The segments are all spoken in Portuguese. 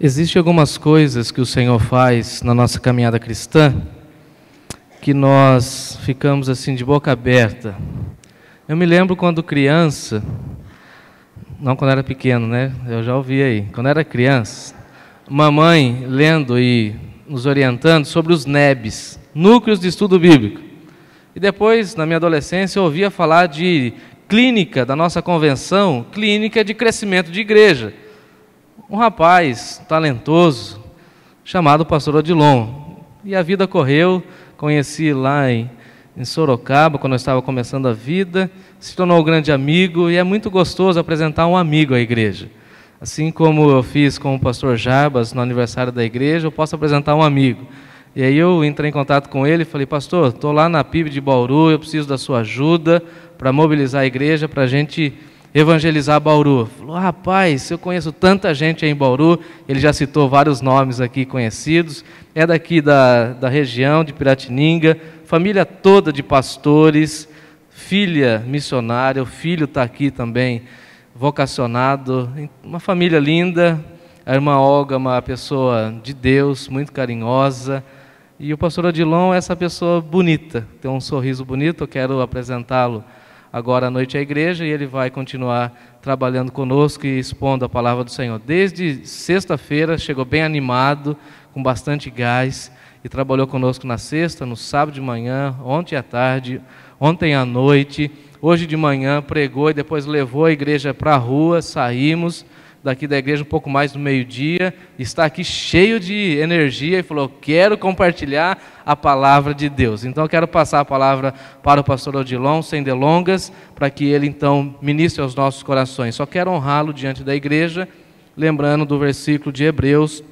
Existem algumas coisas que o Senhor faz na nossa caminhada cristã que nós ficamos assim de boca aberta. Eu me lembro quando criança, não quando era pequeno, né? Eu já ouvi aí. Quando era criança, mamãe lendo e nos orientando sobre os NEBs, Núcleos de Estudo Bíblico. E depois, na minha adolescência, eu ouvia falar de clínica da nossa convenção, clínica de crescimento de igreja. Um rapaz talentoso, chamado pastor Odilon. E a vida correu, conheci lá em Sorocaba, quando eu estava começando a vida, se tornou um grande amigo, e é muito gostoso apresentar um amigo à igreja. Assim como eu fiz com o pastor Jarbas no aniversário da igreja, eu posso apresentar um amigo. E aí eu entrei em contato com ele e falei: pastor, estou lá na PIB de Bauru, eu preciso da sua ajuda para mobilizar a igreja, para a gente evangelizar Bauru. Falou: rapaz, eu conheço tanta gente aí em Bauru. Ele já citou vários nomes aqui conhecidos, é daqui da região de Piratininga, família toda de pastores, filha missionária, o filho está aqui também, vocacionado, uma família linda. A irmã Olga, uma pessoa de Deus, muito carinhosa, e o pastor Odilon é essa pessoa bonita, tem um sorriso bonito. Eu quero apresentá-lo agora à noite à igreja, e ele vai continuar trabalhando conosco e expondo a palavra do Senhor. Desde sexta-feira chegou bem animado, com bastante gás, e trabalhou conosco na sexta, no sábado de manhã, ontem à tarde, ontem à noite, hoje de manhã pregou e depois levou a igreja para a rua. Saímos daqui da igreja um pouco mais do meio-dia, está aqui cheio de energia e falou: quero compartilhar a palavra de Deus. Então eu quero passar a palavra para o pastor Odilon, sem delongas, para que ele então ministre aos nossos corações. Só quero honrá-lo diante da igreja, lembrando do versículo de Hebreus: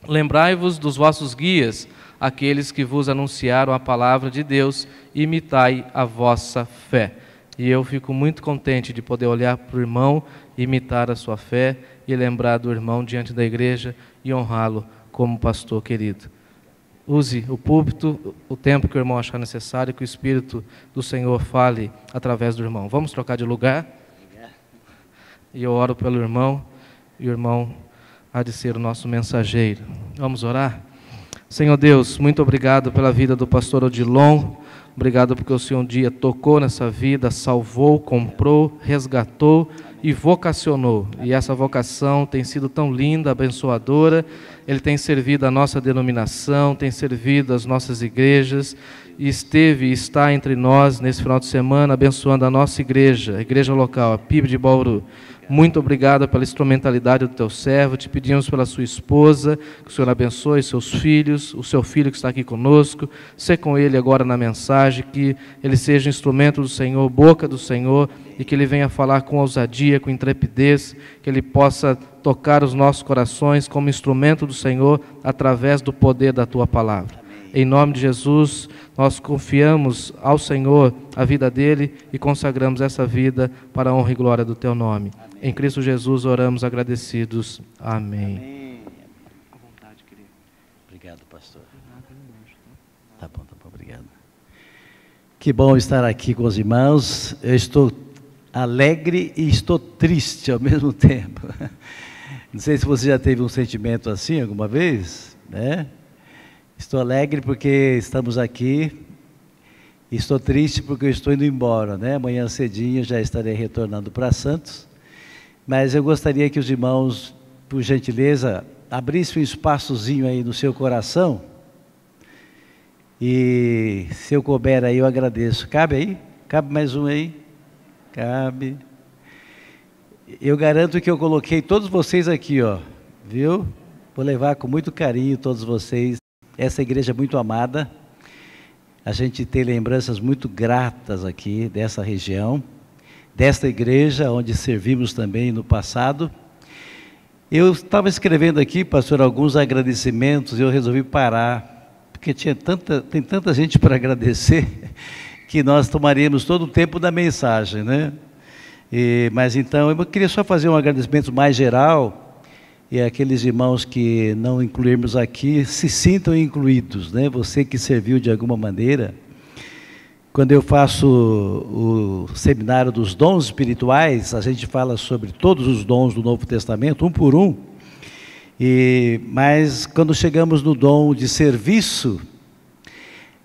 lembrai-vos dos vossos guias, aqueles que vos anunciaram a palavra de Deus, imitai a vossa fé. E eu fico muito contente de poder olhar para o irmão, imitar a sua fé e lembrar do irmão diante da igreja e honrá-lo como pastor querido. Use o púlpito, o tempo que o irmão achar necessário, que o Espírito do Senhor fale através do irmão. Vamos trocar de lugar? E eu oro pelo irmão, e o irmão há de ser o nosso mensageiro. Vamos orar? Senhor Deus, muito obrigado pela vida do pastor Odilon. Obrigado porque o Senhor um dia tocou nessa vida, salvou, comprou, resgatou e vocacionou. E essa vocação tem sido tão linda, abençoadora. Ele tem servido a nossa denominação, tem servido as nossas igrejas, e esteve e está entre nós nesse final de semana, abençoando a nossa igreja, a igreja local, a PIB de Bauru. Muito obrigado pela instrumentalidade do teu servo. Te pedimos pela sua esposa, que o Senhor abençoe seus filhos, o seu filho que está aqui conosco. Sê com ele agora na mensagem, que ele seja instrumento do Senhor, boca do Senhor, e que ele venha falar com ousadia, com intrepidez, que ele possa tocar os nossos corações como instrumento do Senhor, através do poder da tua palavra. Em nome de Jesus, nós confiamos ao Senhor a vida dele e consagramos essa vida para a honra e glória do teu nome. Em Cristo Jesus oramos agradecidos. Amém. Amém. À vontade, querido. Obrigado, pastor. Tá bom, obrigado. Que bom estar aqui com os irmãos. Eu estou alegre e estou triste ao mesmo tempo. Não sei se você já teve um sentimento assim alguma vez, né? Estou alegre porque estamos aqui, e estou triste porque eu estou indo embora, né? Amanhã cedinho já estarei retornando para Santos, mas eu gostaria que os irmãos, por gentileza, abrissem um espaçozinho aí no seu coração, e se eu couber aí eu agradeço. Cabe aí? Cabe mais um aí? Cabe. Eu garanto que eu coloquei todos vocês aqui, ó, viu? Vou levar com muito carinho todos vocês. Essa igreja é muito amada, a gente tem lembranças muito gratas aqui dessa região, desta igreja onde servimos também no passado. Eu estava escrevendo aqui, pastor, alguns agradecimentos, e eu resolvi parar, porque tem tanta gente para agradecer, que nós tomaríamos todo o tempo da mensagem, né? Mas então, eu queria só fazer um agradecimento mais geral, e aqueles irmãos que não incluirmos aqui, se sintam incluídos, né? Você que serviu de alguma maneira. Quando eu faço o seminário dos dons espirituais, a gente fala sobre todos os dons do Novo Testamento, um por um, Mas quando chegamos no dom de serviço,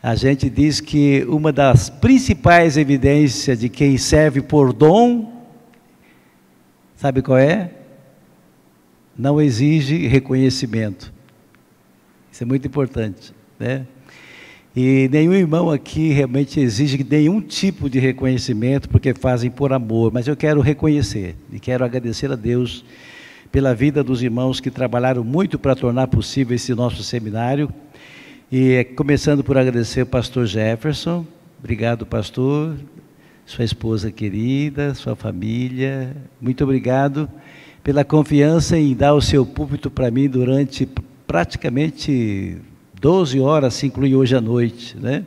a gente diz que uma das principais evidências de quem serve por dom, sabe qual é? Não exige reconhecimento. Isso é muito importante, né? E nenhum irmão aqui realmente exige nenhum tipo de reconhecimento, porque fazem por amor. Mas eu quero reconhecer e quero agradecer a Deus pela vida dos irmãos que trabalharam muito para tornar possível esse nosso seminário. E começando por agradecer ao pastor Jefferson. Obrigado, pastor, sua esposa querida, sua família. Muito obrigado pela confiança em dar o seu púlpito para mim durante praticamente 12 horas, se inclui hoje à noite, né?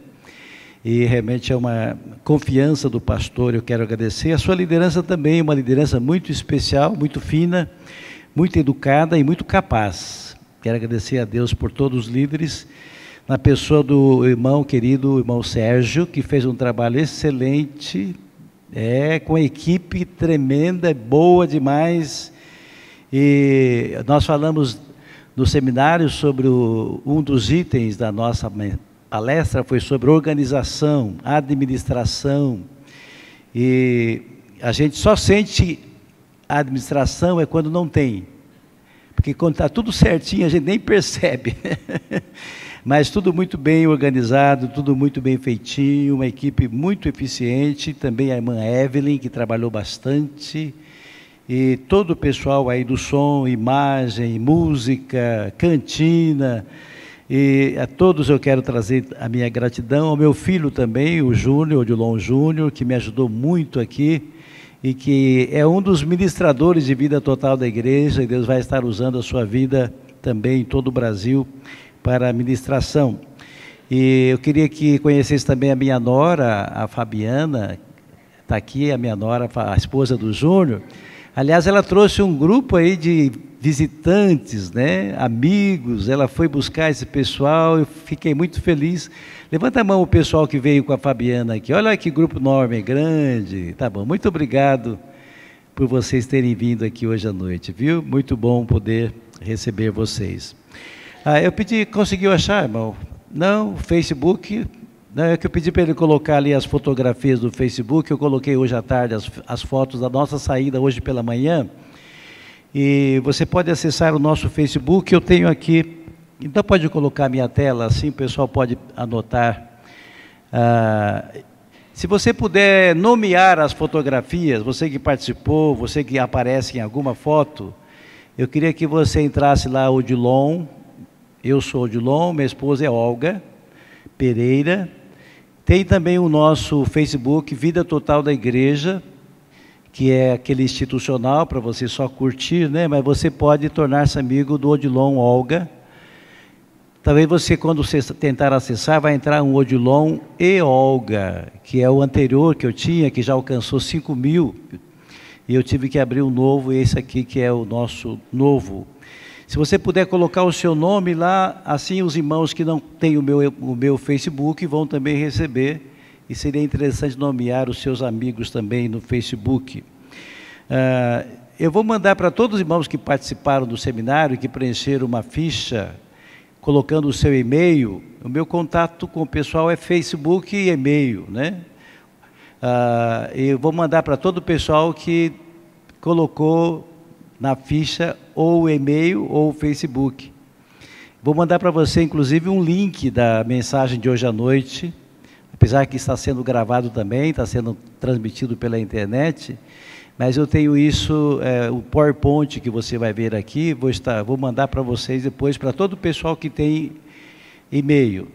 E realmente é uma confiança do pastor, eu quero agradecer. A sua liderança também, uma liderança muito especial, muito fina, muito educada e muito capaz. Quero agradecer a Deus por todos os líderes, na pessoa do irmão querido, irmão Sérgio, que fez um trabalho excelente, com equipe tremenda, boa demais. E nós falamos no seminário sobre um dos itens da nossa palestra, foi sobre organização, administração. E a gente só sente a administração quando não tem. Porque quando está tudo certinho, a gente nem percebe. Mas tudo muito bem organizado, tudo muito bem feitinho, uma equipe muito eficiente, também a irmã Evelyn, que trabalhou bastante, e todo o pessoal aí do som, imagem, música, cantina, e a todos eu quero trazer a minha gratidão, ao meu filho também, o Júnior, Odilon Júnior, que me ajudou muito aqui, e que é um dos ministradores de vida total da igreja, e Deus vai estar usando a sua vida também em todo o Brasil, para a ministração. E eu queria que conhecesse também a minha nora, a Fabiana, está aqui, a minha nora, a esposa do Júnior. Aliás, ela trouxe um grupo aí de visitantes, né, amigos, ela foi buscar esse pessoal, eu fiquei muito feliz. Levanta a mão o pessoal que veio com a Fabiana aqui, olha que grupo enorme, grande. Tá bom, muito obrigado por vocês terem vindo aqui hoje à noite, viu? Muito bom poder receber vocês. Eu pedi, conseguiu achar, irmão? Não, Facebook, não, é que eu pedi para ele colocar ali as fotografias do Facebook, eu coloquei hoje à tarde as fotos da nossa saída hoje pela manhã, e você pode acessar o nosso Facebook, eu tenho aqui, então pode colocar a minha tela, assim o pessoal pode anotar. Se você puder nomear as fotografias, você que participou, você que aparece em alguma foto, eu queria que você entrasse lá, Odilon. Eu sou Odilon, minha esposa é Olga Pereira. Tem também o nosso Facebook, Vida Total da Igreja, que é aquele institucional para você só curtir, né? Mas você pode tornar-se amigo do Odilon Olga. Talvez você, quando você tentar acessar, vai entrar um Odilon e Olga, que é o anterior que eu tinha, que já alcançou 5.000. E eu tive que abrir um novo, esse aqui que é o nosso novo. Se você puder colocar o seu nome lá, assim os irmãos que não têm o meu Facebook vão também receber, e seria interessante nomear os seus amigos também no Facebook. Eu vou mandar para todos os irmãos que participaram do seminário, que preencheram uma ficha, colocando o seu e-mail. O meu contato com o pessoal é Facebook e e-mail, né? Eu vou mandar para todo o pessoal que colocou na ficha ou o e-mail ou o Facebook. Vou mandar para você, inclusive, um link da mensagem de hoje à noite, apesar que está sendo gravado também, está sendo transmitido pela internet, mas eu tenho isso, o PowerPoint que você vai ver aqui, vou mandar para vocês depois, para todo o pessoal que tem e-mail.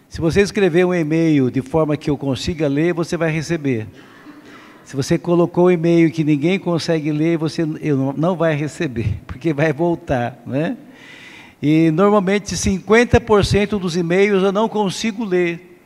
Se você escrever um e-mail de forma que eu consiga ler, você vai receber. Se você colocou um e-mail que ninguém consegue ler, eu não vai receber, porque vai voltar, né? E normalmente 50% dos e-mails eu não consigo ler.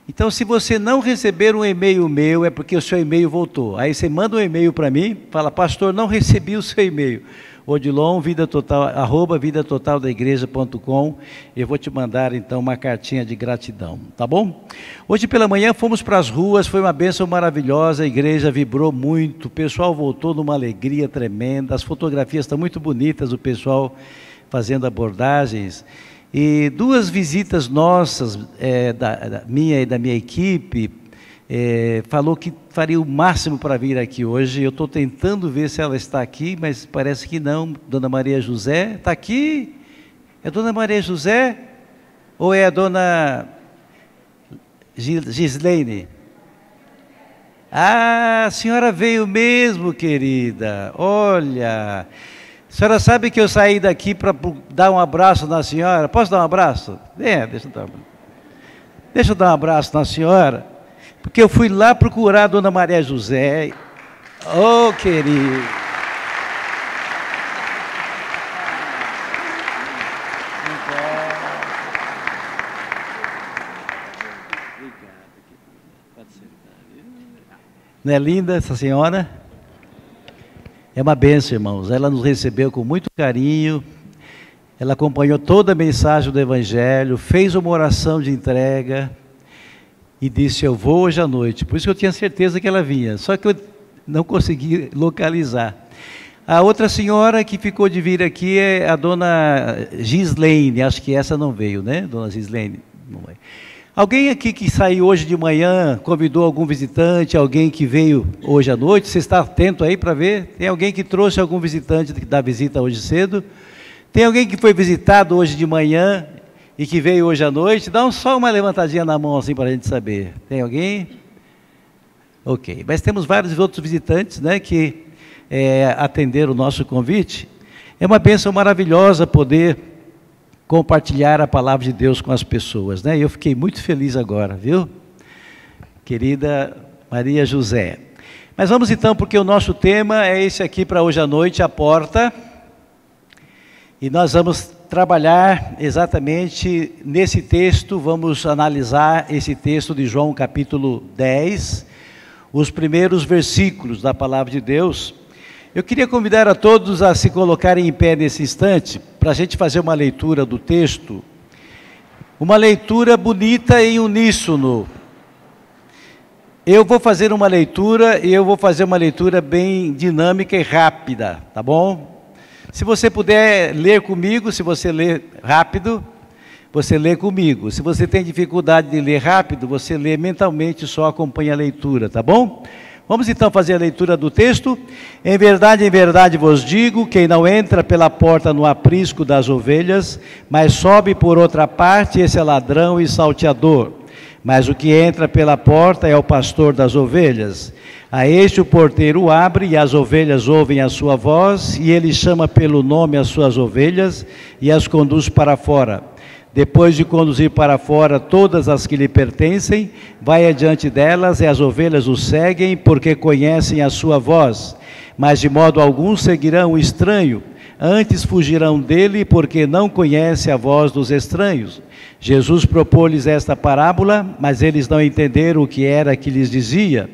Então, se você não receber um e-mail meu, é porque o seu e-mail voltou. Aí você manda um e-mail para mim, fala, pastor, não recebi o seu e-mail. Odilon, @vidatotaldaigreja.com. Eu vou te mandar, então, uma cartinha de gratidão, tá bom? Hoje pela manhã fomos para as ruas, foi uma bênção maravilhosa, a igreja vibrou muito, o pessoal voltou numa alegria tremenda, as fotografias estão muito bonitas, o pessoal fazendo abordagens. E 2 visitas nossas, minha e da minha equipe, falou que faria o máximo para vir aqui hoje. Eu estou tentando ver se ela está aqui, mas parece que não. Dona Maria José, está aqui? É Dona Maria José? Ou é a Dona Gislaine? Ah, a senhora veio mesmo, querida. Olha, a senhora sabe que eu saí daqui para dar um abraço na senhora? Posso dar um abraço? Deixa eu dar um abraço na senhora. Porque eu fui lá procurar a Dona Maria José. Oh, querido. Não é linda essa senhora? É uma bênção, irmãos. Ela nos recebeu com muito carinho. Ela acompanhou toda a mensagem do Evangelho, fez uma oração de entrega e disse, eu vou hoje à noite. Por isso que eu tinha certeza que ela vinha, só que eu não consegui localizar. A outra senhora que ficou de vir aqui é a Dona Gislaine, acho que essa não veio, né, Dona Gislaine? Não é. Alguém aqui que saiu hoje de manhã, convidou algum visitante, alguém que veio hoje à noite? Você está atento aí para ver? Tem alguém que trouxe algum visitante da visita hoje cedo? Tem alguém que foi visitado hoje de manhã e que veio hoje à noite? Dá só uma levantadinha na mão assim para a gente saber. Tem alguém? Ok. Mas temos vários outros visitantes, né, que atenderam o nosso convite. É uma bênção maravilhosa poder compartilhar a palavra de Deus com as pessoas, né? Eu fiquei muito feliz agora, viu? Querida Maria José. Mas vamos então, porque o nosso tema é esse aqui para hoje à noite, a porta. E nós vamos trabalhar exatamente nesse texto, vamos analisar esse texto de João capítulo 10, os primeiros versículos da palavra de Deus. Eu queria convidar a todos a se colocarem em pé nesse instante, para a gente fazer uma leitura do texto, uma leitura bonita em uníssono. Eu vou fazer uma leitura e eu vou fazer uma leitura bem dinâmica e rápida, tá bom? Se você puder ler comigo, se você ler rápido, você lê comigo. Se você tem dificuldade de ler rápido, você lê mentalmente, só acompanha a leitura, tá bom? Vamos então fazer a leitura do texto. Em verdade vos digo, quem não entra pela porta no aprisco das ovelhas, mas sobe por outra parte, esse é ladrão e salteador. Mas o que entra pela porta é o pastor das ovelhas. A este o porteiro abre, e as ovelhas ouvem a sua voz, e ele chama pelo nome as suas ovelhas, e as conduz para fora. Depois de conduzir para fora todas as que lhe pertencem, vai adiante delas, e as ovelhas o seguem, porque conhecem a sua voz. Mas de modo algum seguirão o estranho, antes fugirão dele, porque não conhece a voz dos estranhos. Jesus propôs-lhes esta parábola, mas eles não entenderam o que era que lhes dizia.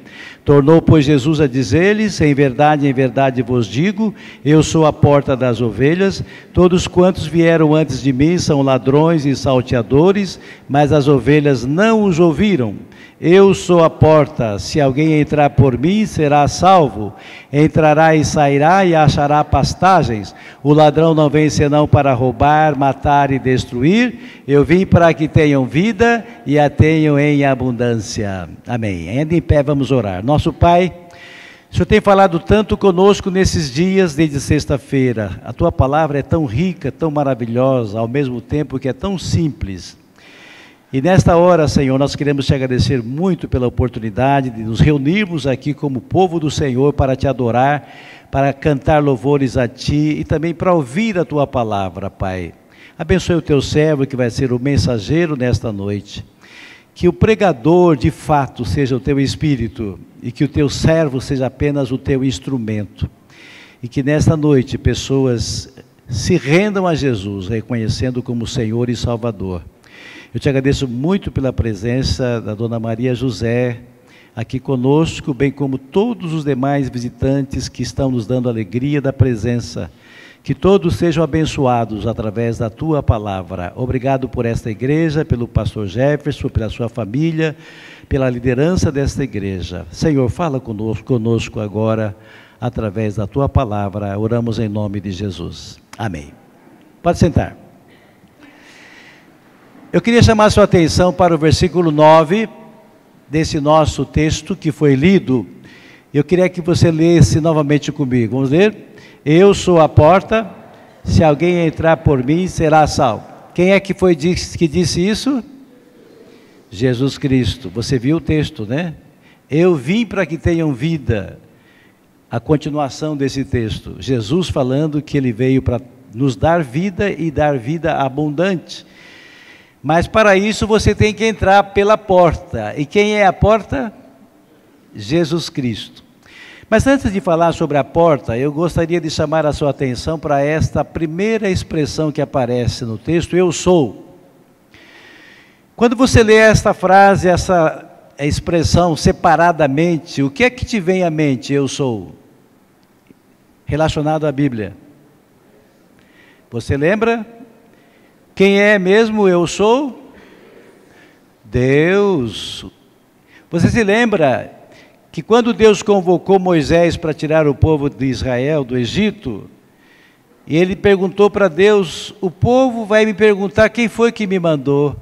Tornou, pois, Jesus a dizer-lhes, em verdade vos digo, eu sou a porta das ovelhas, todos quantos vieram antes de mim são ladrões e salteadores, mas as ovelhas não os ouviram. Eu sou a porta, se alguém entrar por mim, será salvo. Entrará e sairá e achará pastagens. O ladrão não vem senão para roubar, matar e destruir. Eu vim para que tenham vida e a tenham em abundância. Amém. Ainda em pé vamos orar. Nosso Pai, o Senhor tem falado tanto conosco nesses dias desde sexta-feira. A Tua palavra é tão rica, tão maravilhosa, ao mesmo tempo que é tão simples. E nesta hora, Senhor, nós queremos te agradecer muito pela oportunidade de nos reunirmos aqui como povo do Senhor para te adorar, para cantar louvores a Ti e também para ouvir a Tua palavra, Pai. Abençoe o Teu servo que vai ser o mensageiro nesta noite. Que o pregador, de fato, seja o Teu Espírito e que o Teu servo seja apenas o Teu instrumento. E que nesta noite pessoas se rendam a Jesus, reconhecendo como Senhor e Salvador. Eu te agradeço muito pela presença da Dona Maria José aqui conosco, bem como todos os demais visitantes que estão nos dando alegria da presença. Que todos sejam abençoados através da tua palavra. Obrigado por esta igreja, pelo pastor Jefferson, pela sua família, pela liderança desta igreja. Senhor, fala conosco agora através da tua palavra. Oramos em nome de Jesus. Amém. Pode sentar. Eu queria chamar a sua atenção para o versículo 9 desse nosso texto que foi lido. Eu queria que você lesse novamente comigo. Vamos ler? Eu sou a porta, se alguém entrar por mim, será salvo. Quem é que que disse isso? Jesus Cristo. Você viu o texto, né? Eu vim para que tenham vida. A continuação desse texto. Jesus falando que ele veio para nos dar vida e dar vida abundante. Mas para isso você tem que entrar pela porta. E quem é a porta? Jesus Cristo. Mas antes de falar sobre a porta, eu gostaria de chamar a sua atenção para esta primeira expressão que aparece no texto, eu sou. Quando você lê esta frase, essa expressão separadamente, o que é que te vem à mente, eu sou? Relacionado à Bíblia. Você lembra? Quem é mesmo eu sou? Deus. Você se lembra que quando Deus convocou Moisés para tirar o povo de Israel do Egito, e ele perguntou para Deus, o povo vai me perguntar quem foi que me mandou,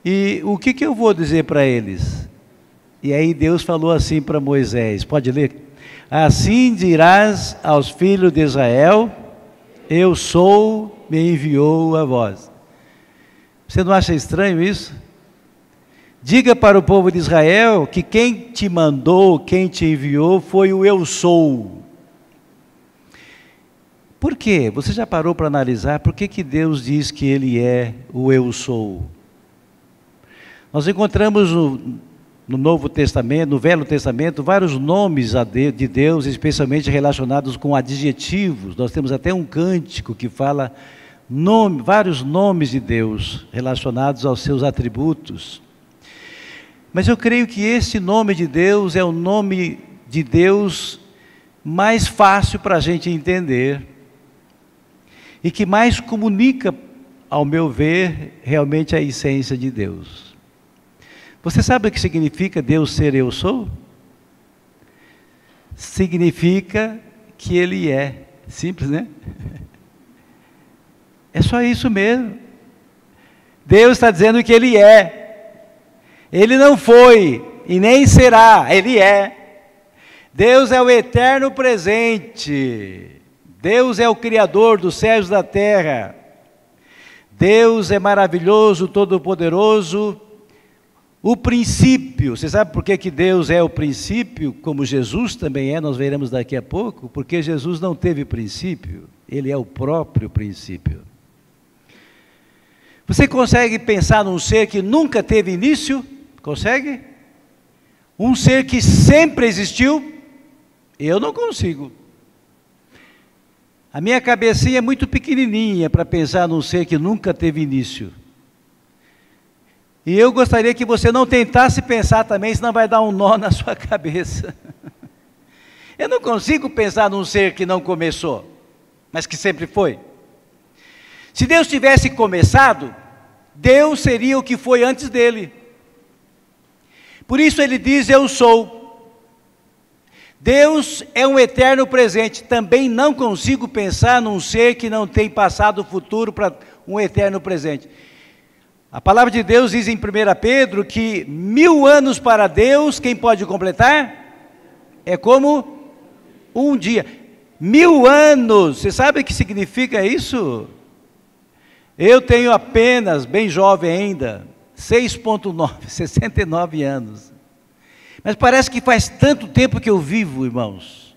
e o que eu vou dizer para eles? E aí Deus falou assim para Moisés, pode ler? Assim dirás aos filhos de Israel, eu sou, me enviou a vós. Você não acha estranho isso? Diga para o povo de Israel que quem te mandou, quem te enviou foi o eu sou. Por quê? Você já parou para analisar por que Deus diz que Ele é o eu sou? Nós encontramos no Novo Testamento, no Velho Testamento, vários nomes de Deus, especialmente relacionados com adjetivos. Nós temos até um cântico que fala vários nomes de Deus relacionados aos seus atributos. Mas eu creio que esse nome de Deus é o nome de Deus mais fácil para a gente entender e que mais comunica, ao meu ver, realmente a essência de Deus. Você sabe o que significa Deus ser eu sou? Significa que Ele é. Simples, né? É só isso mesmo. Deus está dizendo que Ele é. Ele não foi e nem será, Ele é. Deus é o eterno presente. Deus é o Criador dos céus e da terra. Deus é maravilhoso, todo-poderoso. O princípio, você sabe por que Deus é o princípio, como Jesus também é, nós veremos daqui a pouco? Porque Jesus não teve princípio, Ele é o próprio princípio. Você consegue pensar num ser que nunca teve início? Consegue? Um ser que sempre existiu? Eu não consigo. A minha cabecinha é muito pequenininha para pensar num ser que nunca teve início. E eu gostaria que você não tentasse pensar também, senão vai dar um nó na sua cabeça. Eu não consigo pensar num ser que não começou, mas que sempre foi. Se Deus tivesse começado, Deus seria o que foi antes dele. Por isso ele diz, eu sou. Deus é um eterno presente. Também não consigo pensar num ser que não tem passado, futuro para um eterno presente. A palavra de Deus diz em 1 Pedro que 1000 anos para Deus, quem pode completar? É como um dia. 1000 anos, você sabe o que significa isso? Eu tenho apenas, bem jovem ainda, 6,9, 69 anos. Mas parece que faz tanto tempo que eu vivo, irmãos.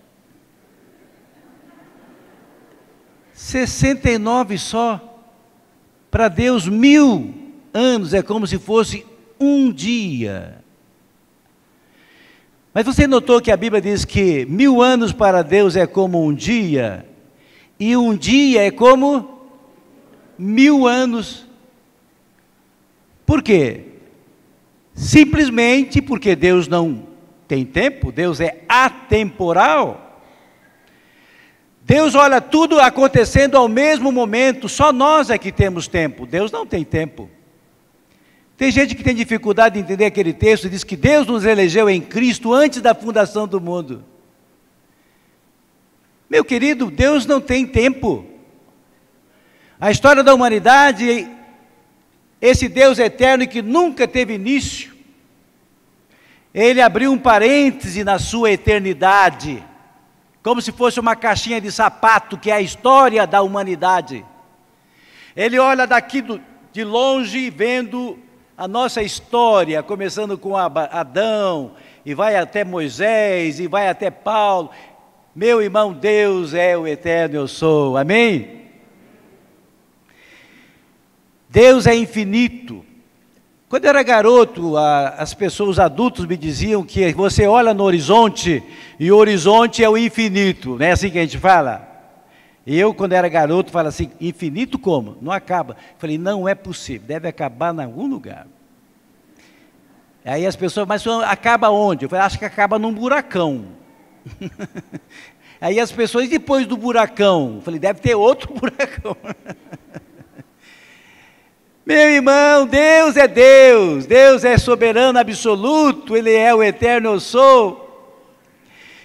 69 só. Para Deus, 1000 anos é como se fosse um dia. Mas você notou que a Bíblia diz que 1000 anos para Deus é como um dia, e um dia é como 1000 anos. Por quê? Simplesmente porque Deus não tem tempo, Deus é atemporal. Deus olha tudo acontecendo ao mesmo momento, só nós é que temos tempo, Deus não tem tempo. Tem gente que tem dificuldade de entender aquele texto, diz que Deus nos elegeu em Cristo antes da fundação do mundo. Meu querido, Deus não tem tempo. A história da humanidade, esse Deus eterno que nunca teve início, Ele abriu um parêntese na sua eternidade, como se fosse uma caixinha de sapato, que é a história da humanidade. Ele olha daqui de longe, vendo a nossa história, começando com Adão, e vai até Moisés, e vai até Paulo. Meu irmão, Deus é o eterno eu sou, amém? Deus é infinito. Quando eu era garoto, as pessoas, os adultos me diziam que você olha no horizonte, e o horizonte é o infinito, não é assim que a gente fala? E eu, quando era garoto, falava assim, infinito como? Não acaba. Falei, não é possível, deve acabar em algum lugar. Aí as pessoas, mas acaba onde? Eu falei, acho que acaba num buracão. Aí as pessoas, depois do buracão? Eu falei, deve ter outro buracão. Meu irmão, Deus é Deus, Deus é soberano absoluto, Ele é o eterno eu sou.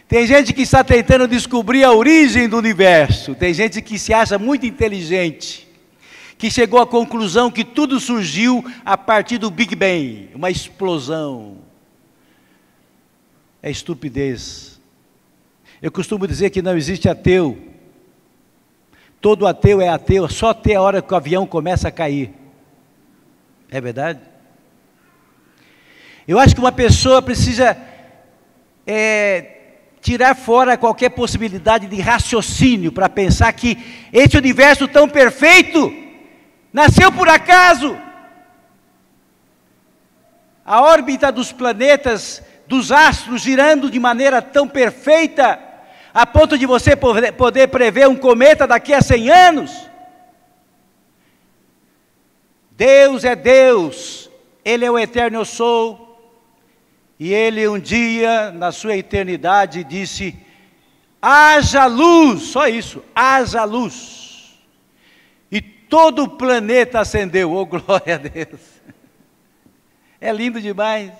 Tem gente que está tentando descobrir a origem do universo, tem gente que se acha muito inteligente, que chegou à conclusão que tudo surgiu a partir do Big Bang, uma explosão. É estupidez. Eu costumo dizer que não existe ateu. Todo ateu é ateu, só até a hora que o avião começa a cair. É verdade? Eu acho que uma pessoa precisa tirar fora qualquer possibilidade de raciocínio para pensar que esse universo tão perfeito nasceu por acaso. A órbita dos planetas, dos astros girando de maneira tão perfeita, a ponto de você poder prever um cometa daqui a 100 anos. Deus é Deus, Ele é o eterno eu sou. E Ele um dia, na sua eternidade, disse, haja luz, só isso, haja luz. E todo o planeta acendeu, oh glória a Deus. É lindo demais.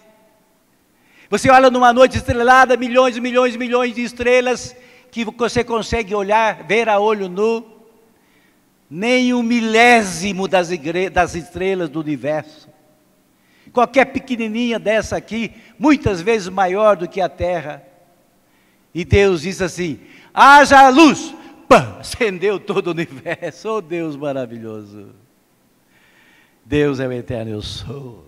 Você olha numa noite estrelada, milhões e milhões e milhões de estrelas, que você consegue olhar, ver a olho nu, nem 1/1000 das estrelas do universo. Qualquer pequenininha dessa aqui, muitas vezes maior do que a Terra. E Deus diz assim, haja luz, pã, acendeu todo o universo. Oh Deus maravilhoso. Deus é o eterno eu sou.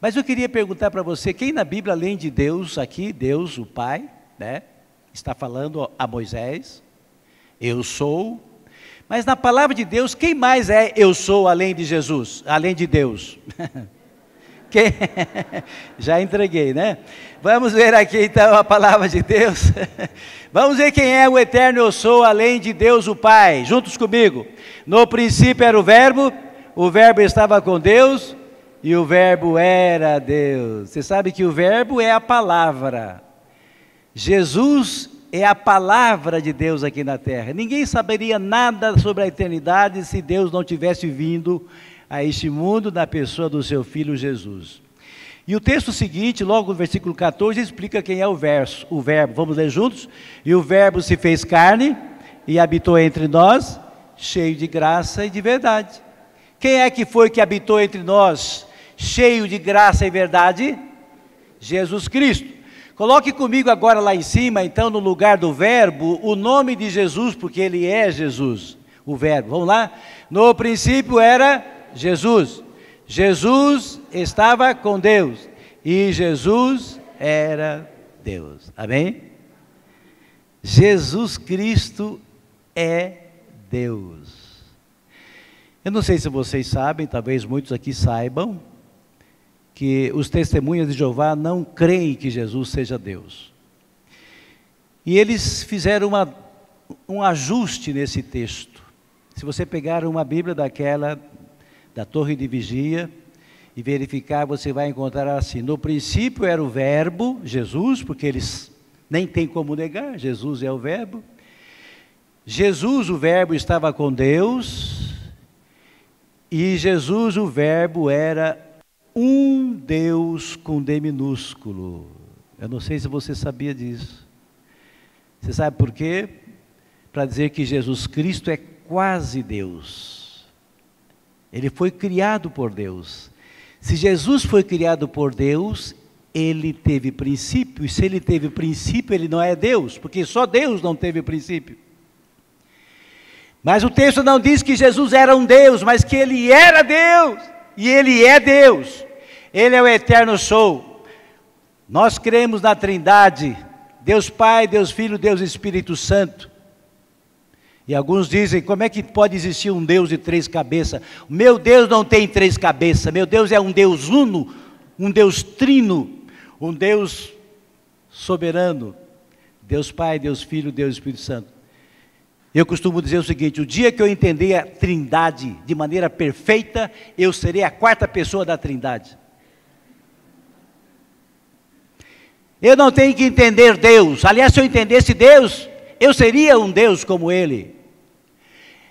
Mas eu queria perguntar para você, quem na Bíblia, além de Deus aqui, Deus o Pai, né, está falando a Moisés, eu sou. Mas na palavra de Deus, quem mais é eu sou além de Jesus, além de Deus? Quem? Já entreguei, né? Vamos ver aqui então a palavra de Deus. Vamos ver quem é o eterno eu sou além de Deus o Pai. Juntos comigo. No princípio era o Verbo estava com Deus e o Verbo era Deus. Você sabe que o Verbo é a palavra. Jesus é a palavra de Deus aqui na terra. Ninguém saberia nada sobre a eternidade se Deus não tivesse vindo a este mundo na pessoa do seu Filho Jesus. E o texto seguinte, logo no versículo 14, explica quem é o Verbo. Vamos ler juntos? E o Verbo se fez carne e habitou entre nós, cheio de graça e de verdade. Quem é que foi que habitou entre nós, cheio de graça e verdade? Jesus Cristo. Coloque comigo agora lá em cima, então, no lugar do Verbo, o nome de Jesus, porque Ele é Jesus, o Verbo. Vamos lá? No princípio era Jesus. Jesus estava com Deus e Jesus era Deus. Amém? Jesus Cristo é Deus. Eu não sei se vocês sabem, talvez muitos aqui saibam, que os testemunhas de Jeová não creem que Jesus seja Deus. E eles fizeram um ajuste nesse texto. Se você pegar uma Bíblia daquela, da torre de vigia, e verificar, você vai encontrar assim: no princípio era o verbo, Jesus, porque eles nem tem como negar, Jesus é o verbo. Jesus, o verbo, estava com Deus, e Jesus, o verbo, era um Deus com D minúsculo. Eu não sei se você sabia disso. Você sabe por quê? Para dizer que Jesus Cristo é quase Deus. Ele foi criado por Deus. Se Jesus foi criado por Deus, ele teve princípio, e se ele teve princípio, ele não é Deus, porque só Deus não teve princípio. Mas o texto não diz que Jesus era um Deus, mas que ele era Deus, e ele é Deus. Ele é o eterno sou. Nós cremos na Trindade, Deus Pai, Deus Filho, Deus Espírito Santo. E alguns dizem: como é que pode existir um Deus de 3 cabeças? Meu Deus não tem 3 cabeças, meu Deus é um Deus uno, um Deus trino, um Deus soberano, Deus Pai, Deus Filho, Deus Espírito Santo. Eu costumo dizer o seguinte: o dia que eu entender a Trindade de maneira perfeita, eu serei a 4ª pessoa da Trindade. Eu não tenho que entender Deus. Aliás, se eu entendesse Deus, eu seria um Deus como Ele.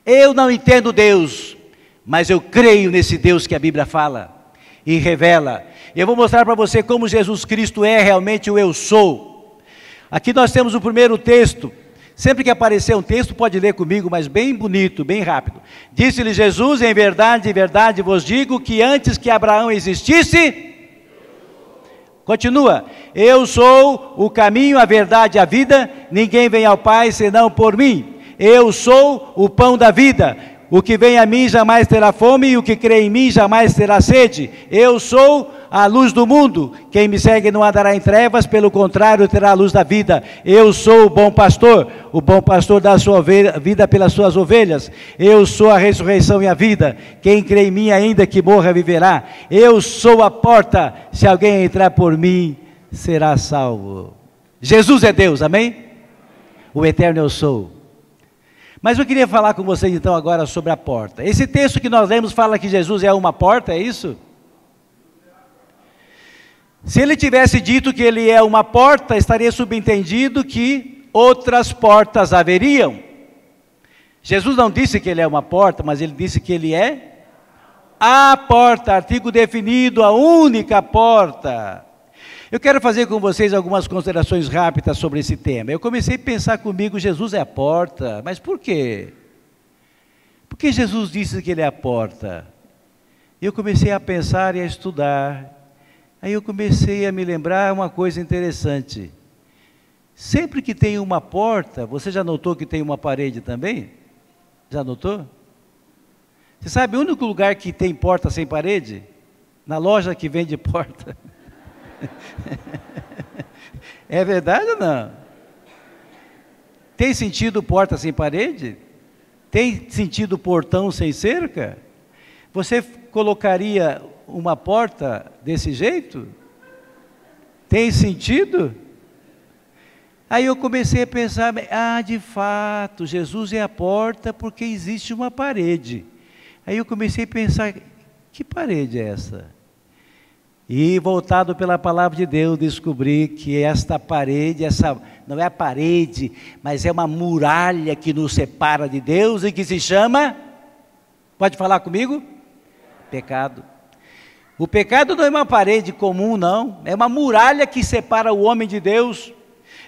Eu não entendo Deus, mas eu creio nesse Deus que a Bíblia fala e revela. Eu vou mostrar para você como Jesus Cristo é realmente o eu sou. Aqui nós temos o primeiro texto. Sempre que aparecer um texto, pode ler comigo, mas bem bonito, bem rápido. Disse-lhe Jesus: em verdade vos digo que antes que Abraão existisse... Continua: eu sou o caminho, a verdade e a vida, ninguém vem ao Pai senão por mim. Eu sou o pão da vida, o que vem a mim jamais terá fome, e o que crê em mim jamais terá sede. Eu sou a luz do mundo, quem me segue não andará em trevas, pelo contrário terá a luz da vida. Eu sou o bom pastor dá a sua vida pelas suas ovelhas. Eu sou a ressurreição e a vida, quem crê em mim ainda que morra viverá. Eu sou a porta, se alguém entrar por mim será salvo. Jesus é Deus, amém? O eterno eu sou. Mas eu queria falar com vocês então agora sobre a porta. Esse texto que nós lemos fala que Jesus é uma porta, é isso? Se ele tivesse dito que ele é uma porta, estaria subentendido que outras portas haveriam. Jesus não disse que ele é uma porta, mas ele disse que ele é a porta, artigo definido, a única porta. Eu quero fazer com vocês algumas considerações rápidas sobre esse tema. Eu comecei a pensar comigo: Jesus é a porta, mas por quê? Por que Jesus disse que ele é a porta? Eu comecei a pensar e a estudar. Aí eu comecei a me lembrar uma coisa interessante. Sempre que tem uma porta, você já notou que tem uma parede também? Já notou? Você sabe o único lugar que tem porta sem parede? Na loja que vende porta. É verdade ou não? Tem sentido porta sem parede? Tem sentido portão sem cerca? Você colocaria uma porta desse jeito? Tem sentido? Aí eu comecei a pensar: de fato, Jesus é a porta porque existe uma parede. Aí eu comecei a pensar: que parede é essa? E voltado pela palavra de Deus, descobri que esta parede, não é a parede, mas é uma muralha que nos separa de Deus e que se chama, pode falar comigo? Pecado. O pecado não é uma parede comum, não, é uma muralha que separa o homem de Deus.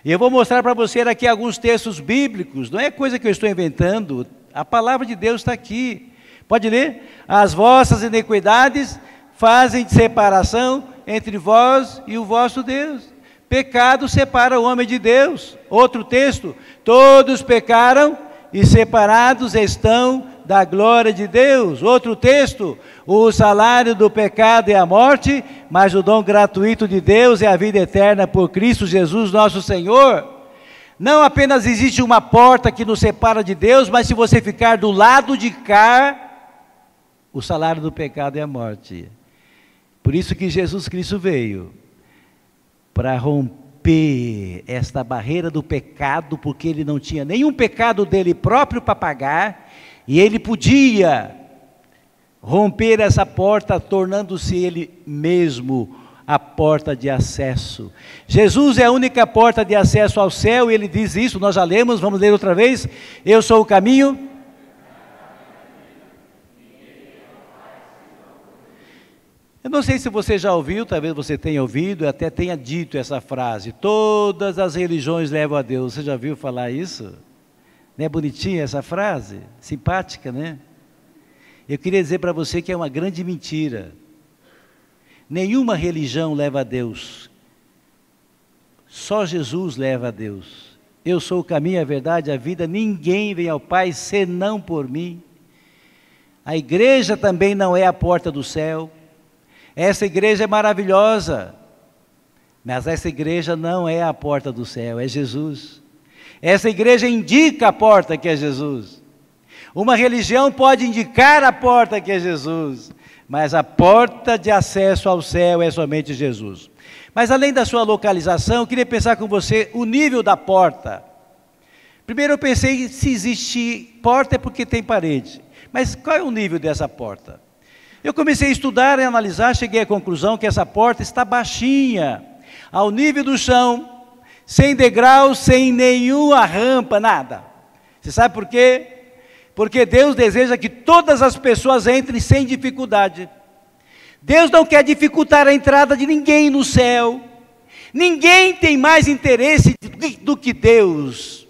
E eu vou mostrar para você aqui alguns textos bíblicos, não é coisa que eu estou inventando, a palavra de Deus está aqui. Pode ler? As vossas iniquidades fazem separação entre vós e o vosso Deus. Pecado separa o homem de Deus. Outro texto: todos pecaram e separados estão da glória de Deus. Outro texto: o salário do pecado é a morte, mas o dom gratuito de Deus é a vida eterna por Cristo Jesus nosso Senhor. Não apenas existe uma porta que nos separa de Deus, mas se você ficar do lado de cá, o salário do pecado é a morte. Por isso que Jesus Cristo veio, para romper esta barreira do pecado, porque ele não tinha nenhum pecado dele próprio para pagar, e ele podia romper essa porta, tornando-se Ele mesmo a porta de acesso. Jesus é a única porta de acesso ao céu, e Ele diz isso, nós já lemos, vamos ler outra vez. Eu sou o caminho. Eu não sei se você já ouviu, talvez você tenha ouvido, até tenha dito essa frase: todas as religiões levam a Deus. Você já viu falar isso? Não é bonitinha essa frase? Simpática, né? Eu queria dizer para você que é uma grande mentira. Nenhuma religião leva a Deus. Só Jesus leva a Deus. Eu sou o caminho, a verdade, a vida. Ninguém vem ao Pai senão por mim. A igreja também não é a porta do céu. Essa igreja é maravilhosa, mas essa igreja não é a porta do céu, é Jesus. Essa igreja indica a porta, que é Jesus. Uma religião pode indicar a porta, que é Jesus, mas a porta de acesso ao céu é somente Jesus. Mas além da sua localização, eu queria pensar com você o nível da porta. Primeiro eu pensei, se existe porta é porque tem parede, mas qual é o nível dessa porta? Eu comecei a estudar e analisar, cheguei à conclusão que essa porta está baixinha, ao nível do chão, sem degraus, sem nenhuma rampa, nada. Você sabe por quê? Porque Deus deseja que todas as pessoas entrem sem dificuldade. Deus não quer dificultar a entrada de ninguém no céu. Ninguém tem mais interesse do que Deus,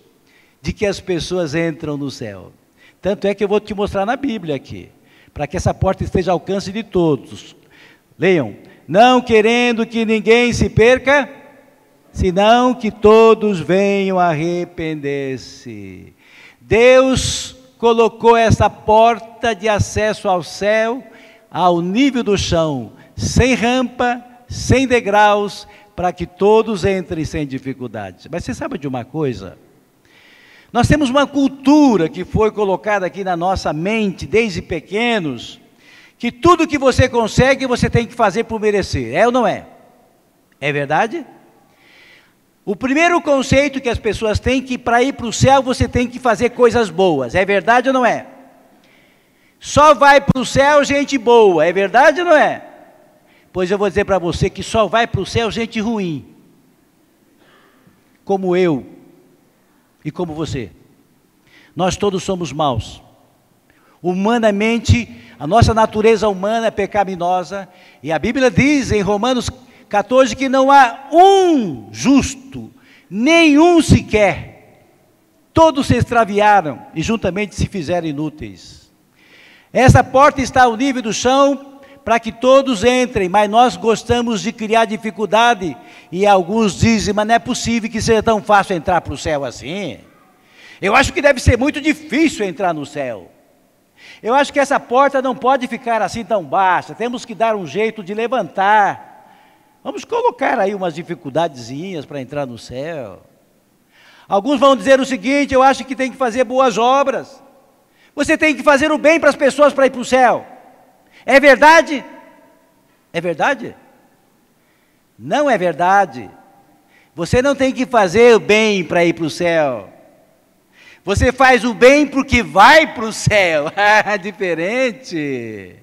de que as pessoas entram no céu. Tanto é que eu vou te mostrar na Bíblia aqui, para que essa porta esteja ao alcance de todos. Leiam: não querendo que ninguém se perca, senão que todos venham a arrepender-se. Deus colocou essa porta de acesso ao céu, ao nível do chão, sem rampa, sem degraus, para que todos entrem sem dificuldade. Mas você sabe de uma coisa? Nós temos uma cultura que foi colocada aqui na nossa mente desde pequenos, que tudo que você consegue, você tem que fazer por merecer. É ou não é? É verdade? O primeiro conceito que as pessoas têm, que para ir para o céu você tem que fazer coisas boas. É verdade ou não é? Só vai para o céu gente boa. É verdade ou não é? Pois eu vou dizer para você que só vai para o céu gente ruim, como eu e como você. Nós todos somos maus. Humanamente, a nossa natureza humana é pecaminosa, e a Bíblia diz em Romanos 14 que não há um justo, nenhum sequer. Todos se extraviaram e juntamente se fizeram inúteis. Essa porta está ao nível do chão para que todos entrem, mas nós gostamos de criar dificuldade, e alguns dizem: mas não é possível que seja tão fácil entrar para o céu assim. Eu acho que deve ser muito difícil entrar no céu. Eu acho que essa porta não pode ficar assim tão baixa, temos que dar um jeito de levantar. Vamos colocar aí umas dificuldadezinhas para entrar no céu. Alguns vão dizer o seguinte: eu acho que tem que fazer boas obras. Você tem que fazer o bem para as pessoas para ir para o céu. É verdade? É verdade? Não é verdade. Você não tem que fazer o bem para ir para o céu. Você faz o bem porque vai para o céu. Diferente.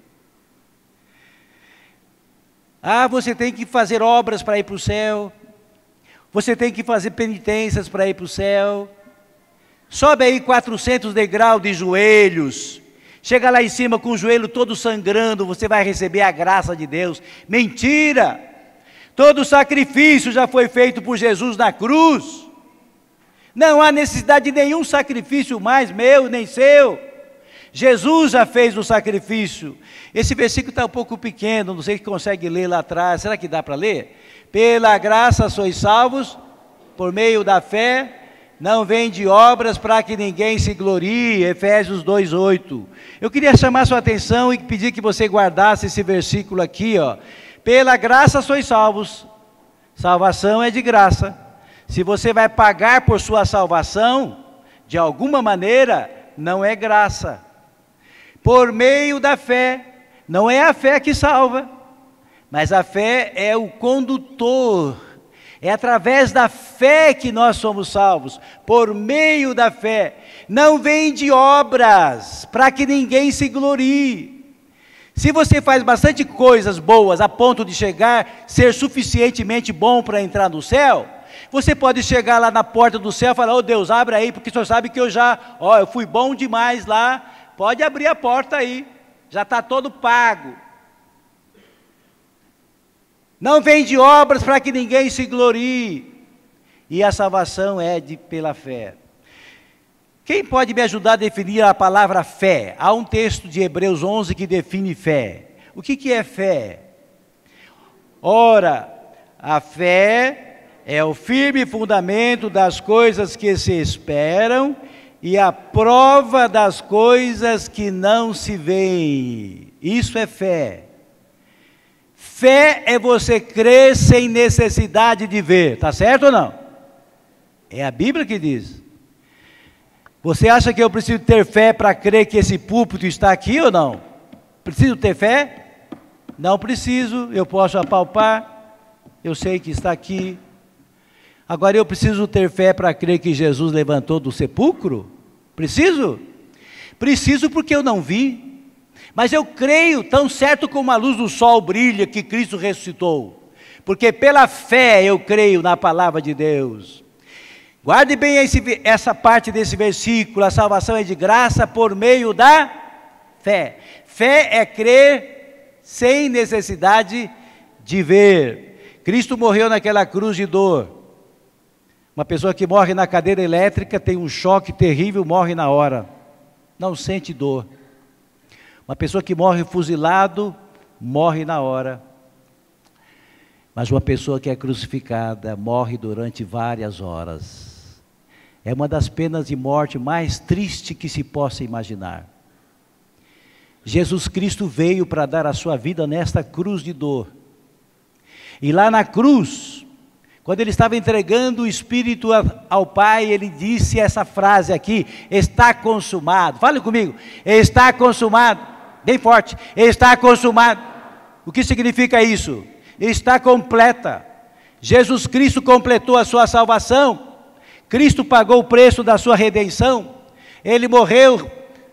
Você tem que fazer obras para ir para o céu. Você tem que fazer penitências para ir para o céu. Sobe aí 400 degraus de joelhos. Chega lá em cima com o joelho todo sangrando, você vai receber a graça de Deus. Mentira! Todo sacrifício já foi feito por Jesus na cruz. Não há necessidade de nenhum sacrifício mais, meu nem seu. Jesus já fez o sacrifício. Esse versículo está um pouco pequeno, não sei se consegue ler lá atrás. Será que dá para ler? Pela graça sois salvos, por meio da fé, não vem de obras para que ninguém se glorie. Efésios 2:8. Eu queria chamar sua atenção e pedir que você guardasse esse versículo aqui, ó. Pela graça sois salvos. Salvação é de graça. Se você vai pagar por sua salvação, de alguma maneira, não é graça. Por meio da fé, não é a fé que salva, mas a fé é o condutor. É através da fé que nós somos salvos, por meio da fé. Não vem de obras, para que ninguém se glorie. Se você faz bastante coisas boas a ponto de ser suficientemente bom para entrar no céu, você pode chegar lá na porta do céu e falar: "Oh Deus, abre aí, porque o Senhor sabe que eu fui bom demais lá, pode abrir a porta aí, já está todo pago. Não vem de obras para que ninguém se glorie." E a salvação é pela fé. Quem pode me ajudar a definir a palavra fé? Há um texto de Hebreus 11 que define fé. O que é fé? Ora, a fé é o firme fundamento das coisas que se esperam e a prova das coisas que não se veem. Isso é fé. Fé é você crer sem necessidade de ver. Está certo ou não? É a Bíblia que diz. Você acha que eu preciso ter fé para crer que esse púlpito está aqui ou não? Preciso ter fé? Não preciso, eu posso apalpar, eu sei que está aqui. Agora eu preciso ter fé para crer que Jesus levantou do sepulcro? Preciso? Preciso porque eu não vi, mas eu creio, tão certo como a luz do sol brilha, que Cristo ressuscitou, porque pela fé eu creio na palavra de Deus. Guarde bem essa parte desse versículo: a salvação é de graça por meio da fé. Fé é crer sem necessidade de ver. Cristo morreu naquela cruz de dor. Uma pessoa que morre na cadeira elétrica tem um choque terrível, morre na hora, não sente dor. Uma pessoa que morre fuzilado, morre na hora. Mas uma pessoa que é crucificada, morre durante várias horas. É uma das penas de morte mais triste que se possa imaginar. Jesus Cristo veio para dar a sua vida nesta cruz de dor. E lá na cruz, quando ele estava entregando o Espírito ao Pai, ele disse essa frase aqui: está consumado. Fale comigo: está consumado. Bem forte: está consumado. O que significa isso? Está completa. Jesus Cristo completou a sua salvação. Cristo pagou o preço da sua redenção. Ele morreu,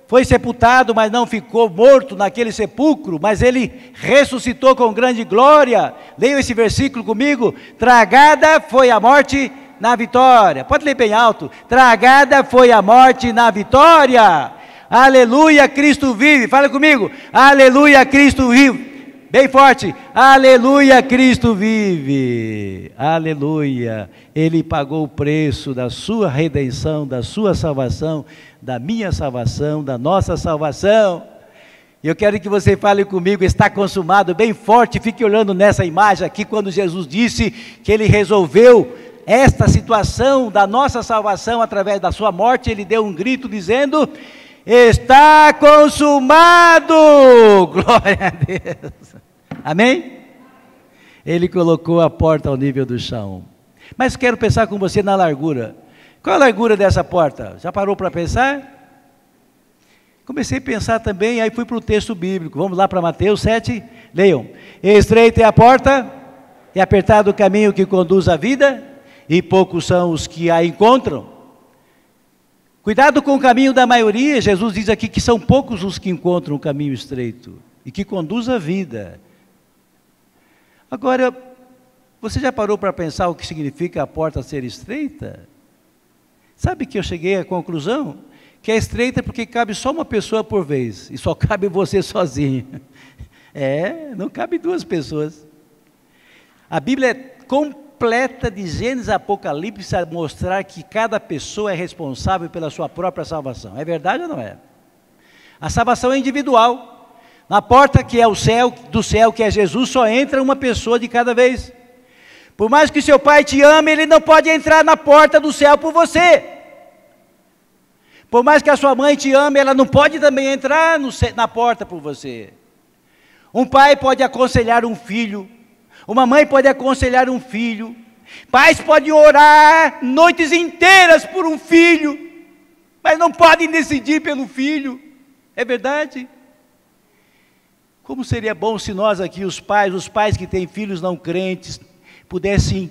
foi sepultado, mas não ficou morto naquele sepulcro, mas ele ressuscitou com grande glória. Leiam esse versículo comigo: tragada foi a morte na vitória. Pode ler bem alto: tragada foi a morte na vitória. Aleluia, Cristo vive. Fala comigo: aleluia, Cristo vive. Bem forte: aleluia, Cristo vive. Aleluia. Ele pagou o preço da sua redenção, da sua salvação, da minha salvação, da nossa salvação. E eu quero que você fale comigo: está consumado, bem forte. Fique olhando nessa imagem aqui, quando Jesus disse que ele resolveu esta situação da nossa salvação através da sua morte. Ele deu um grito dizendo: está consumado. Glória a Deus. Amém? Ele colocou a porta ao nível do chão. Mas quero pensar com você na largura. Qual a largura dessa porta? Já parou para pensar? Comecei a pensar também, aí fui para o texto bíblico. Vamos lá para Mateus 7, leiam: estreita é a porta, e apertado o caminho que conduz à vida, e poucos são os que a encontram. Cuidado com o caminho da maioria. Jesus diz aqui que são poucos os que encontram o caminho estreito, e que conduz à vida. Agora, você já parou para pensar o que significa a porta ser estreita? Sabe que eu cheguei à conclusão que é estreita porque cabe só uma pessoa por vez, e só cabe você sozinho. Não cabe duas pessoas. A Bíblia é completa, de Gênesis a Apocalipse, a mostrar que cada pessoa é responsável pela sua própria salvação. É verdade ou não é? A salvação é individual. Na porta que é o céu, do céu, que é Jesus, só entra uma pessoa de cada vez. Por mais que seu pai te ame, ele não pode entrar na porta do céu por você. Por mais que a sua mãe te ame, ela não pode também entrar na porta por você. Um pai pode aconselhar um filho, uma mãe pode aconselhar um filho, pais podem orar noites inteiras por um filho, mas não podem decidir pelo filho. É verdade? Como seria bom se nós aqui, os pais que têm filhos não crentes, pudessem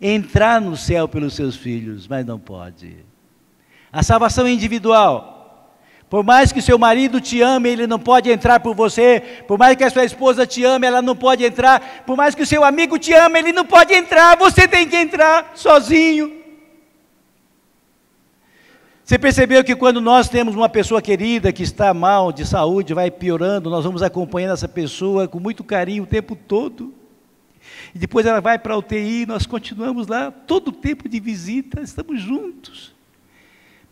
entrar no céu pelos seus filhos, mas não pode. A salvação é individual. Por mais que seu marido te ame, ele não pode entrar por você. Por mais que a sua esposa te ame, ela não pode entrar. Por mais que o seu amigo te ame, ele não pode entrar. Você tem que entrar sozinho. Você percebeu que quando nós temos uma pessoa querida que está mal de saúde, vai piorando, nós vamos acompanhando essa pessoa com muito carinho o tempo todo. E depois ela vai para a UTI, nós continuamos lá, todo o tempo de visita, estamos juntos.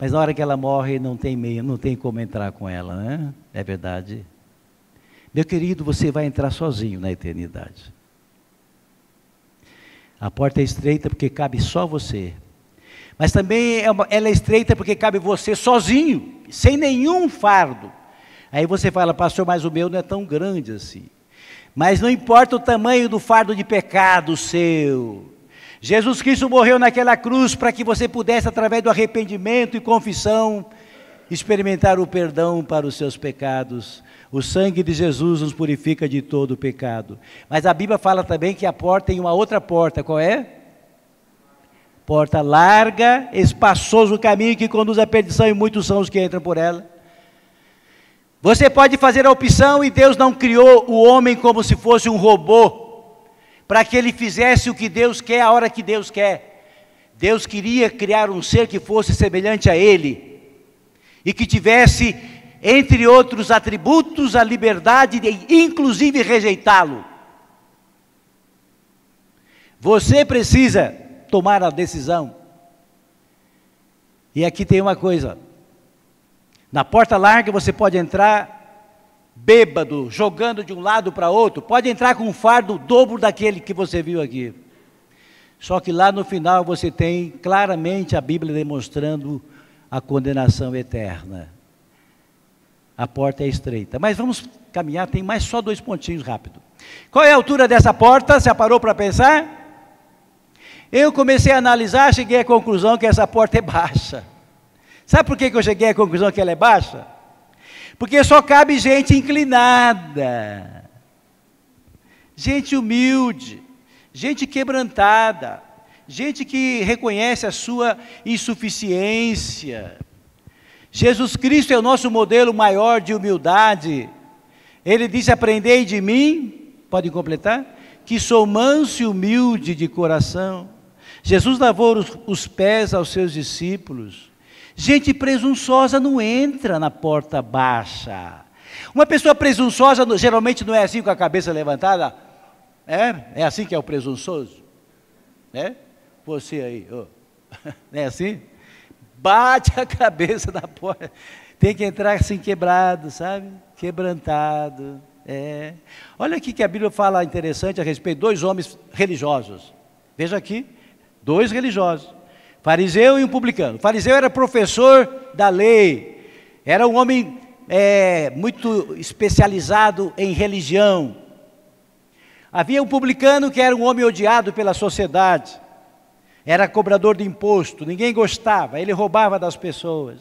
Mas na hora que ela morre, não tem como entrar com ela, né? É verdade. Meu querido, você vai entrar sozinho na eternidade. A porta é estreita porque cabe só você. Mas também ela é estreita porque cabe você sozinho, sem nenhum fardo. Aí você fala, pastor, mas o meu não é tão grande assim. Mas não importa o tamanho do fardo de pecado seu. Jesus Cristo morreu naquela cruz para que você pudesse, através do arrependimento e confissão, experimentar o perdão para os seus pecados. O sangue de Jesus nos purifica de todo o pecado. Mas a Bíblia fala também que a porta tem uma outra porta, qual é? Porta larga, espaçoso o caminho que conduz à perdição e muitos são os que entram por ela. Você pode fazer a opção e Deus não criou o homem como se fosse um robô, para que ele fizesse o que Deus quer, a hora que Deus quer. Deus queria criar um ser que fosse semelhante a ele, e que tivesse, entre outros atributos, a liberdade de, inclusive, rejeitá-lo. Você precisa tomar a decisão. E aqui tem uma coisa, na porta larga você pode entrar bêbado, jogando de um lado para outro, pode entrar com um fardo dobro daquele que você viu aqui. Só que lá no final você tem claramente a Bíblia demonstrando a condenação eterna. A porta é estreita. Mas vamos caminhar, tem mais só 2 pontinhos rápido. Qual é a altura dessa porta? Já parou para pensar? Eu comecei a analisar, cheguei à conclusão que essa porta é baixa. Sabe por que eu cheguei à conclusão que ela é baixa? Porque só cabe gente inclinada, gente humilde, gente quebrantada, gente que reconhece a sua insuficiência. Jesus Cristo é o nosso modelo maior de humildade. Ele disse, aprendei de mim, pode completar, que sou manso e humilde de coração. Jesus lavou os pés aos seus discípulos. Gente presunçosa não entra na porta baixa. Uma pessoa presunçosa geralmente não é assim com a cabeça levantada. É assim que é o presunçoso? Você aí, não é assim? Bate a cabeça na porta. Tem que entrar assim quebrado, sabe? Quebrantado. Olha aqui que a Bíblia fala interessante a respeito de 2 homens religiosos. Veja aqui, 2 religiosos. Fariseu e um publicano. O fariseu era professor da lei, era um homem muito especializado em religião. Havia um publicano que era um homem odiado pela sociedade, era cobrador de imposto, ninguém gostava, ele roubava das pessoas.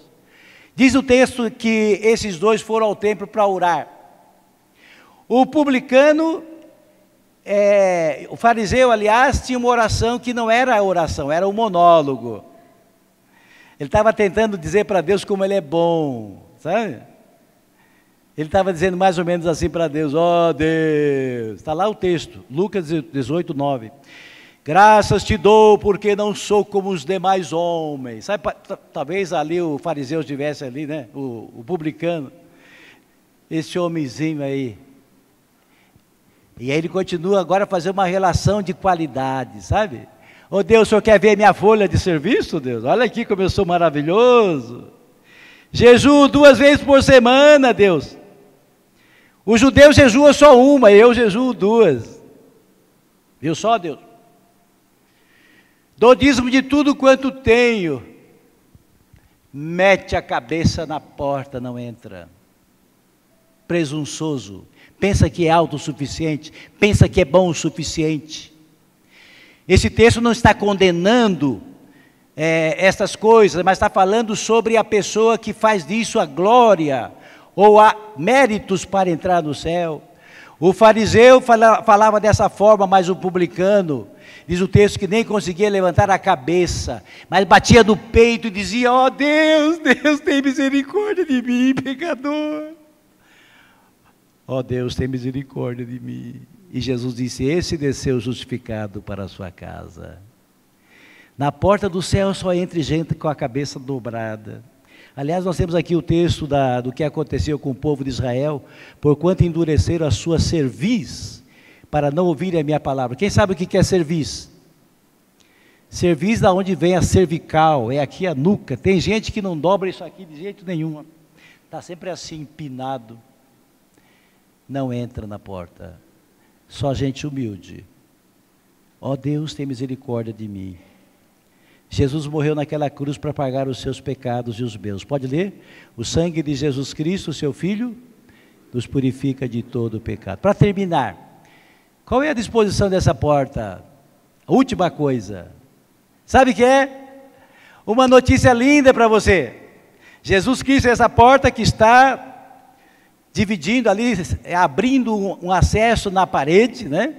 Diz o texto que esses 2 foram ao templo para orar. O publicano, o fariseu, aliás, tinha uma oração que não era a oração, era um monólogo. Ele estava tentando dizer para Deus como ele é bom, sabe? Ele estava dizendo mais ou menos assim para Deus, ó Deus, está lá o texto, Lucas 18, 9. Graças te dou porque não sou como os demais homens. Sabe, talvez ali o fariseu estivesse ali, né? O publicano, esse homenzinho aí. E aí ele continua agora a fazer uma relação de qualidade, sabe? Ô Deus, o Senhor quer ver minha folha de serviço, Deus? Olha aqui como eu sou maravilhoso. Jejuo 2 vezes por semana, Deus. O judeu jejua só uma, eu jejuo 2. Viu só, Deus? Dou dízimo de tudo quanto tenho. Mete a cabeça na porta, não entra. Presunçoso. Pensa que é autossuficiente, pensa que é bom o suficiente. Esse texto não está condenando essas coisas, mas está falando sobre a pessoa que faz disso a glória, ou há méritos para entrar no céu. O fariseu falava dessa forma, mas o publicano, Diz o texto que nem conseguia levantar a cabeça, mas batia no peito e dizia: ó Deus, Deus tem misericórdia de mim, pecador. Ó Deus, tem misericórdia de mim. E Jesus disse: esse desceu justificado para a sua casa. Na porta do céu só entra gente com a cabeça dobrada. Aliás, nós temos aqui o texto do que aconteceu com o povo de Israel, porquanto endureceram a sua cerviz, para não ouvirem a minha palavra. Quem sabe o que é cerviz? Cerviz da onde vem a cervical, é aqui a nuca. Tem gente que não dobra isso aqui de jeito nenhum. Está sempre assim, empinado. Não entra na porta. Só gente humilde. Ó Deus, tem misericórdia de mim. Jesus morreu naquela cruz para pagar os seus pecados e os meus. Pode ler? O sangue de Jesus Cristo, seu Filho, nos purifica de todo o pecado. Para terminar, qual é a disposição dessa porta? A última coisa. Sabe o que é? Uma notícia linda para você. Jesus Cristo é essa porta que está dividindo ali, abrindo um acesso na parede, né?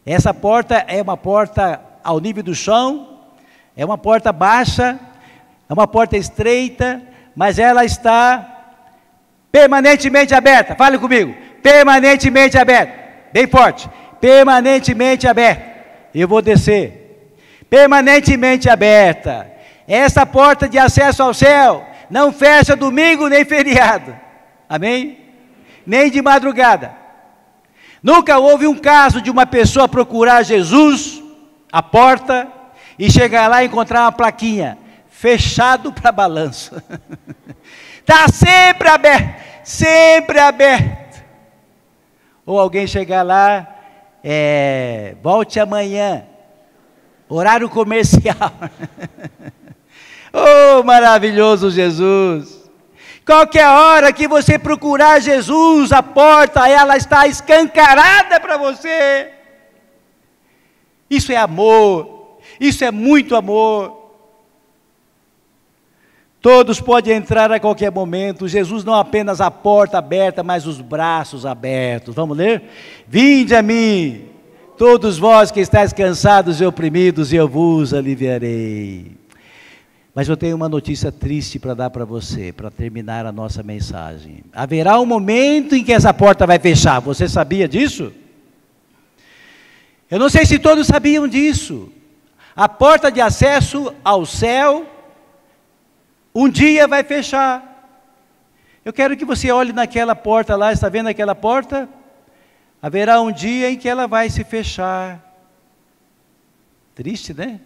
Essa porta é uma porta ao nível do chão. É uma porta baixa, é uma porta estreita, mas ela está permanentemente aberta. Fale comigo, permanentemente aberta, bem forte, permanentemente aberta. Eu vou descer, permanentemente aberta. Essa porta de acesso ao céu não fecha domingo nem feriado, amém? Nem de madrugada. Nunca houve um caso de uma pessoa procurar Jesus, a porta, e chegar lá e encontrar uma plaquinha, fechado para balanço. Está sempre aberto, sempre aberto. Ou alguém chegar lá, volte amanhã, horário comercial. Oh, maravilhoso Jesus. Qualquer hora que você procurar Jesus, a porta, ela está escancarada para você. Isso é amor. Isso é muito amor. Todos podem entrar a qualquer momento. Jesus não apenas a porta aberta, mas os braços abertos. Vamos ler? Vinde a mim, todos vós que estáis cansados e oprimidos, e eu vos aliviarei. Mas eu tenho uma notícia triste para dar para você, para terminar a nossa mensagem. Haverá um momento em que essa porta vai fechar. Você sabia disso? Eu não sei se todos sabiam disso. A porta de acesso ao céu, um dia vai fechar. Eu quero que você olhe naquela porta lá, está vendo aquela porta? Haverá um dia em que ela vai se fechar. Triste, né?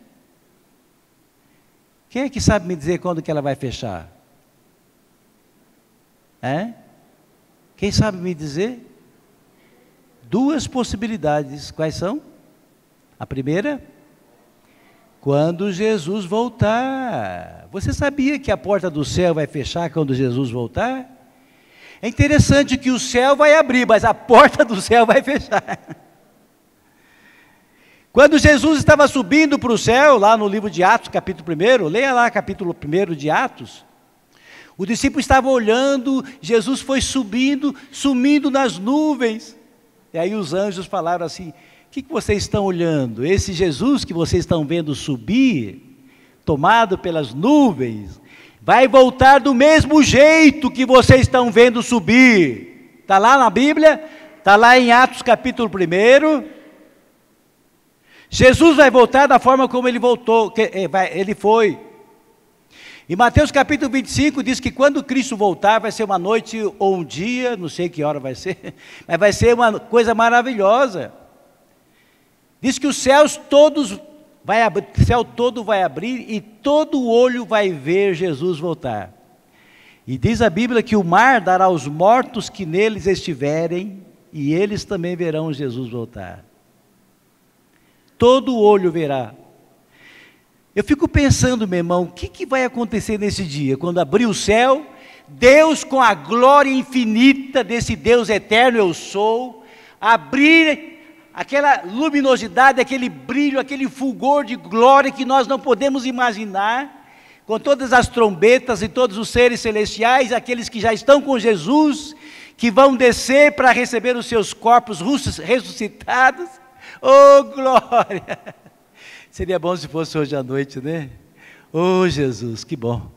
Quem é que sabe me dizer quando que ela vai fechar? Quem sabe me dizer? Duas possibilidades. Quais são? A primeira, quando Jesus voltar. Você sabia que a porta do céu vai fechar quando Jesus voltar? É interessante que o céu vai abrir, mas a porta do céu vai fechar. Quando Jesus estava subindo para o céu, lá no livro de Atos, capítulo 1, leia lá capítulo 1 de Atos, o discípulo estava olhando, Jesus foi subindo, sumindo nas nuvens, e aí os anjos falaram assim: o que vocês estão olhando? Esse Jesus que vocês estão vendo subir, tomado pelas nuvens, vai voltar do mesmo jeito que vocês estão vendo subir. Está lá na Bíblia, está lá em Atos capítulo 1, Jesus vai voltar da forma como ele voltou, ele foi. Em Mateus capítulo 25 diz que quando Cristo voltar vai ser uma noite ou um dia, não sei que hora vai ser, mas vai ser uma coisa maravilhosa. Diz que os céus todos o céu todo vai abrir e todo olho vai ver Jesus voltar. E diz a Bíblia que o mar dará aos mortos que neles estiverem, e eles também verão Jesus voltar. Todo olho verá. Eu fico pensando, meu irmão, o que vai acontecer nesse dia? Quando abrir o céu, Deus com a glória infinita desse Deus eterno eu sou, abrir aquela luminosidade, aquele brilho, aquele fulgor de glória que nós não podemos imaginar, com todas as trombetas e todos os seres celestiais, aqueles que já estão com Jesus, que vão descer para receber os seus corpos ressuscitados. Oh, glória! Seria bom se fosse hoje à noite, né? Oh, Jesus, que bom.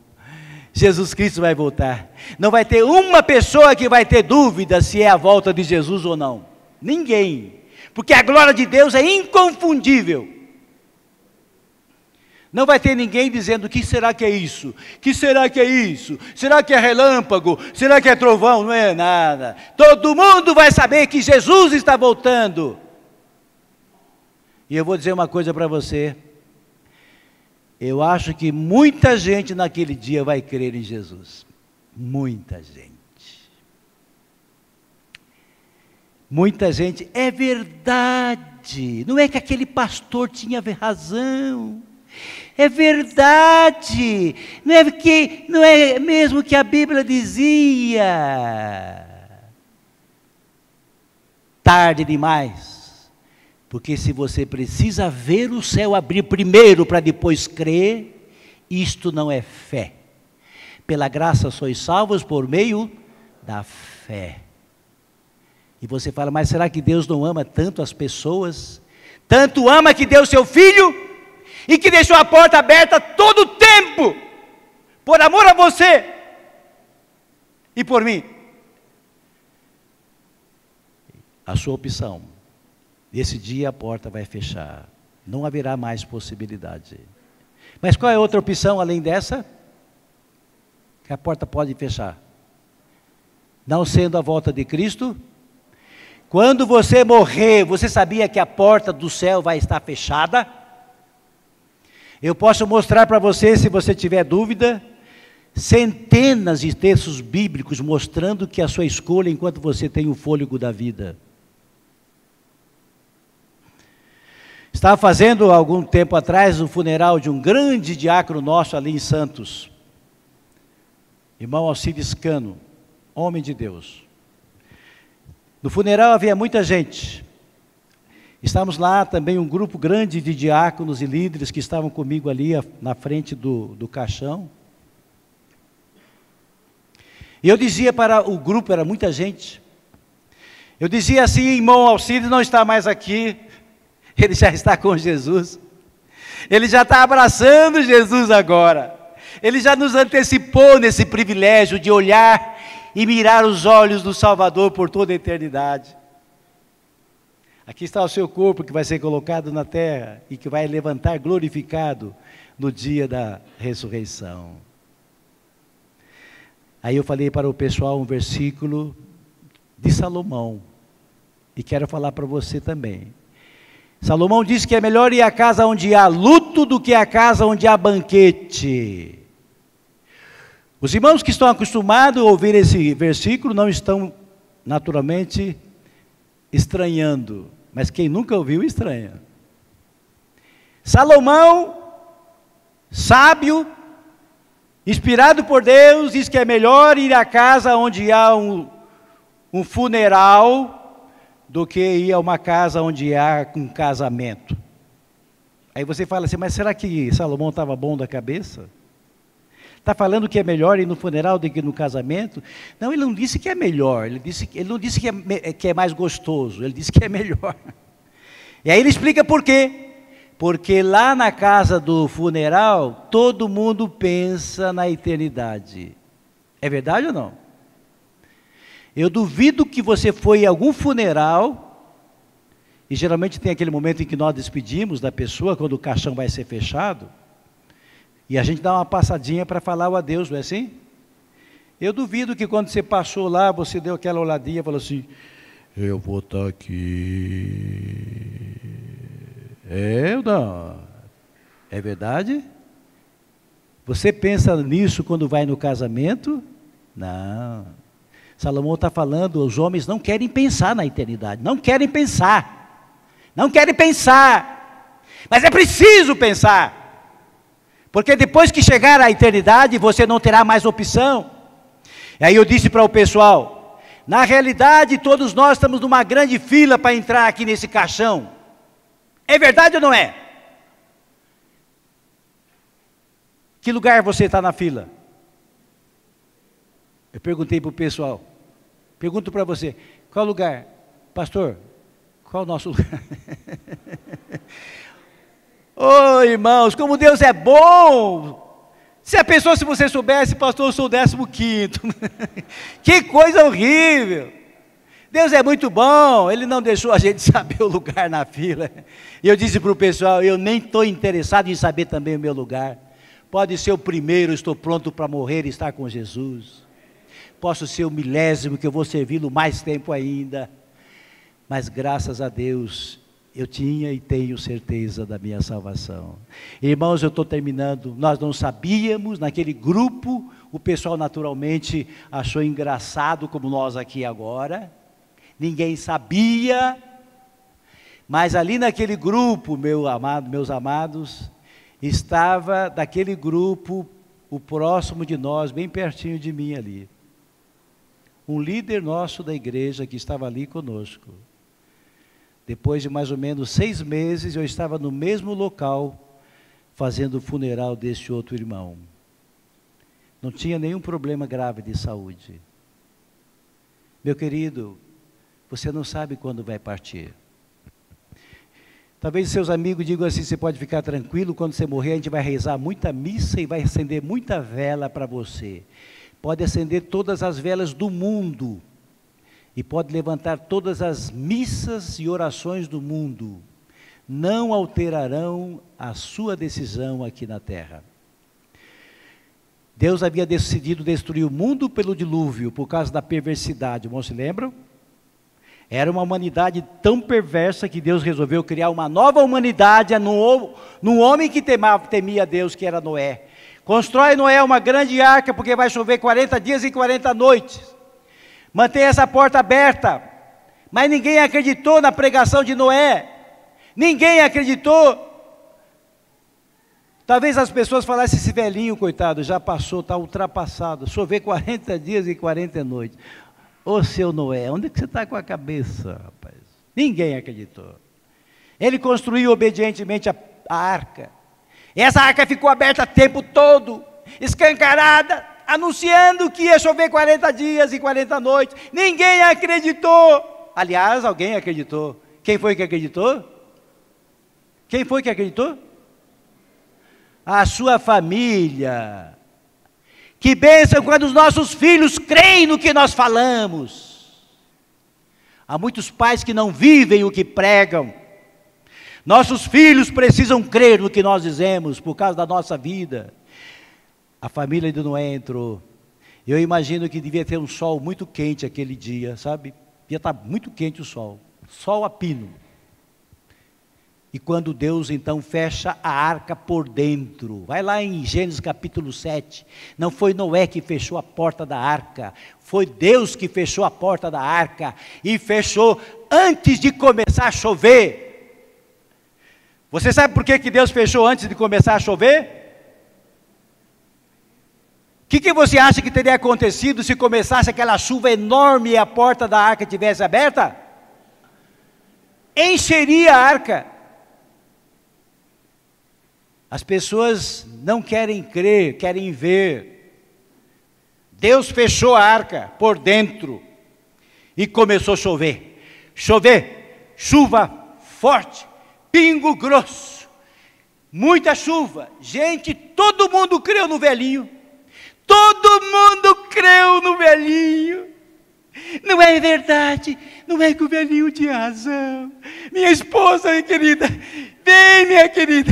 Jesus Cristo vai voltar. Não vai ter uma pessoa que vai ter dúvida se é a volta de Jesus ou não. Ninguém. Porque a glória de Deus é inconfundível. Não vai ter ninguém dizendo: que será que é isso? Que será que é isso? Será que é relâmpago? Será que é trovão? Não é nada. Todo mundo vai saber que Jesus está voltando. E eu vou dizer uma coisa para você. Eu acho que muita gente naquele dia vai crer em Jesus. Muita gente. Muita gente. É verdade. Não é que aquele pastor tinha razão. É verdade. Não é mesmo que a Bíblia dizia. Tarde demais. Porque se você precisa ver o céu abrir primeiro para depois crer, isto não é fé. Pela graça sois salvos por meio da fé. E você fala: mas será que Deus não ama tanto as pessoas? Tanto ama que deu seu Filho e que deixou a porta aberta todo o tempo, por amor a você e por mim. A sua opção. Esse dia a porta vai fechar. Não haverá mais possibilidade. Mas qual é a outra opção além dessa? Que a porta pode fechar. Não sendo a volta de Cristo. Quando você morrer, você sabia que a porta do céu vai estar fechada? Eu posso mostrar para você, se você tiver dúvida, centenas de textos bíblicos mostrando que a sua escolha enquanto você tem o fôlego da vida. Estava fazendo, algum tempo atrás, o funeral de um grande diácono nosso ali em Santos. Irmão Alcides Cano, homem de Deus. No funeral havia muita gente. Estávamos lá também um grupo grande de diáconos e líderes que estavam comigo ali na frente do caixão. E eu dizia para o grupo, era muita gente. Eu dizia assim: irmão Alcides não está mais aqui. Ele já está com Jesus. Ele já está abraçando Jesus agora. Ele já nos antecipou nesse privilégio de olhar e mirar os olhos do Salvador por toda a eternidade. Aqui está o seu corpo que vai ser colocado na terra e que vai levantar glorificado no dia da ressurreição. Aí eu falei para o pessoal um versículo de Salomão. E quero falar para você também. Salomão disse que é melhor ir à casa onde há luto do que à casa onde há banquete. Os irmãos que estão acostumados a ouvir esse versículo não estão naturalmente estranhando, mas quem nunca ouviu estranha. Salomão, sábio, inspirado por Deus, diz que é melhor ir à casa onde há um funeral do que ir a uma casa onde há um casamento. Aí você fala assim: mas será que Salomão estava bom da cabeça? Está falando que é melhor ir no funeral do que no casamento? Não, ele não disse que é melhor, ele não disse que é mais gostoso, ele disse que é melhor. E aí ele explica por quê. Porque lá na casa do funeral, todo mundo pensa na eternidade. É verdade ou não? Eu duvido que você foi em algum funeral, e geralmente tem aquele momento em que nós despedimos da pessoa, quando o caixão vai ser fechado, e a gente dá uma passadinha para falar o adeus, não é assim? Eu duvido que quando você passou lá, você deu aquela olhadinha e falou assim: eu vou estar aqui. É ou não? É verdade? Você pensa nisso quando vai no casamento? Não. Salomão está falando, os homens não querem pensar na eternidade, não querem pensar, mas é preciso pensar, porque depois que chegar à eternidade, você não terá mais opção. E aí eu disse para o pessoal: na realidade todos nós estamos numa grande fila para entrar aqui nesse caixão, é verdade ou não é? Que lugar você está na fila? Eu perguntei para o pessoal, pergunto para você: qual lugar? Pastor, Qual o nosso lugar? Ô, irmãos, como Deus é bom! Se a pessoa, se você soubesse, pastor, eu sou o 15º. Que coisa horrível! Deus é muito bom, Ele não deixou a gente saber o lugar na fila. E eu disse para o pessoal, eu nem estou interessado em saber também o meu lugar. Pode ser o primeiro, estou pronto para morrer e estar com Jesus. Posso ser o 1000º, que eu vou servi-lo mais tempo ainda. Mas graças a Deus, eu tinha e tenho certeza da minha salvação. Irmãos, eu estou terminando. Nós não sabíamos, naquele grupo, o pessoal naturalmente achou engraçado, como nós aqui agora. Ninguém sabia, mas ali naquele grupo, meus amados, estava daquele grupo, o próximo de nós, bem pertinho de mim ali. Um líder nosso da igreja que estava ali conosco. Depois de mais ou menos 6 meses, eu estava no mesmo local, fazendo o funeral desse outro irmão. Não tinha nenhum problema grave de saúde. Meu querido, você não sabe quando vai partir. Talvez seus amigos digam assim, você pode ficar tranquilo, quando você morrer a gente vai rezar muita missa e vai acender muita vela para você. Pode acender todas as velas do mundo e pode levantar todas as missas e orações do mundo. Não alterarão a sua decisão aqui na terra. Deus havia decidido destruir o mundo pelo dilúvio, por causa da perversidade, irmãos se lembram? Era uma humanidade tão perversa que Deus resolveu criar uma nova humanidade num homem que temia Deus, que era Noé. Constrói Noé uma grande arca, porque vai chover 40 dias e 40 noites. Mantém essa porta aberta. Mas ninguém acreditou na pregação de Noé. Ninguém acreditou. Talvez as pessoas falassem, esse velhinho, coitado, já passou, está ultrapassado. Chover 40 dias e 40 noites. Ô seu Noé, onde é que você está com a cabeça, rapaz? Ninguém acreditou. Ele construiu obedientemente a arca. Essa arca ficou aberta o tempo todo, escancarada, anunciando que ia chover 40 dias e 40 noites. Ninguém acreditou. Aliás, alguém acreditou. Quem foi que acreditou? Quem foi que acreditou? A sua família. Que bênção quando os nossos filhos creem no que nós falamos. Há muitos pais que não vivem o que pregam. Nossos filhos precisam crer no que nós dizemos, por causa da nossa vida. A família de Noé entrou. Eu imagino que devia ter um sol muito quente aquele dia, sabe? Devia estar muito quente o sol. Sol a pino. E quando Deus então fecha a arca por dentro, vai lá em Gênesis capítulo 7, não foi Noé que fechou a porta da arca, foi Deus que fechou a porta da arca, e fechou antes de começar a chover. Você sabe por que Deus fechou antes de começar a chover? O que você acha que teria acontecido se começasse aquela chuva enorme e a porta da arca tivesse aberta? Encheria a arca. As pessoas não querem crer, querem ver. Deus fechou a arca por dentro e começou a chover. Chover, chuva forte, pingo grosso, muita chuva. Gente, todo mundo creu no velhinho. Todo mundo creu no velhinho. Não é verdade, não é que o velhinho tinha razão. Minha esposa, minha querida, bem, minha querida,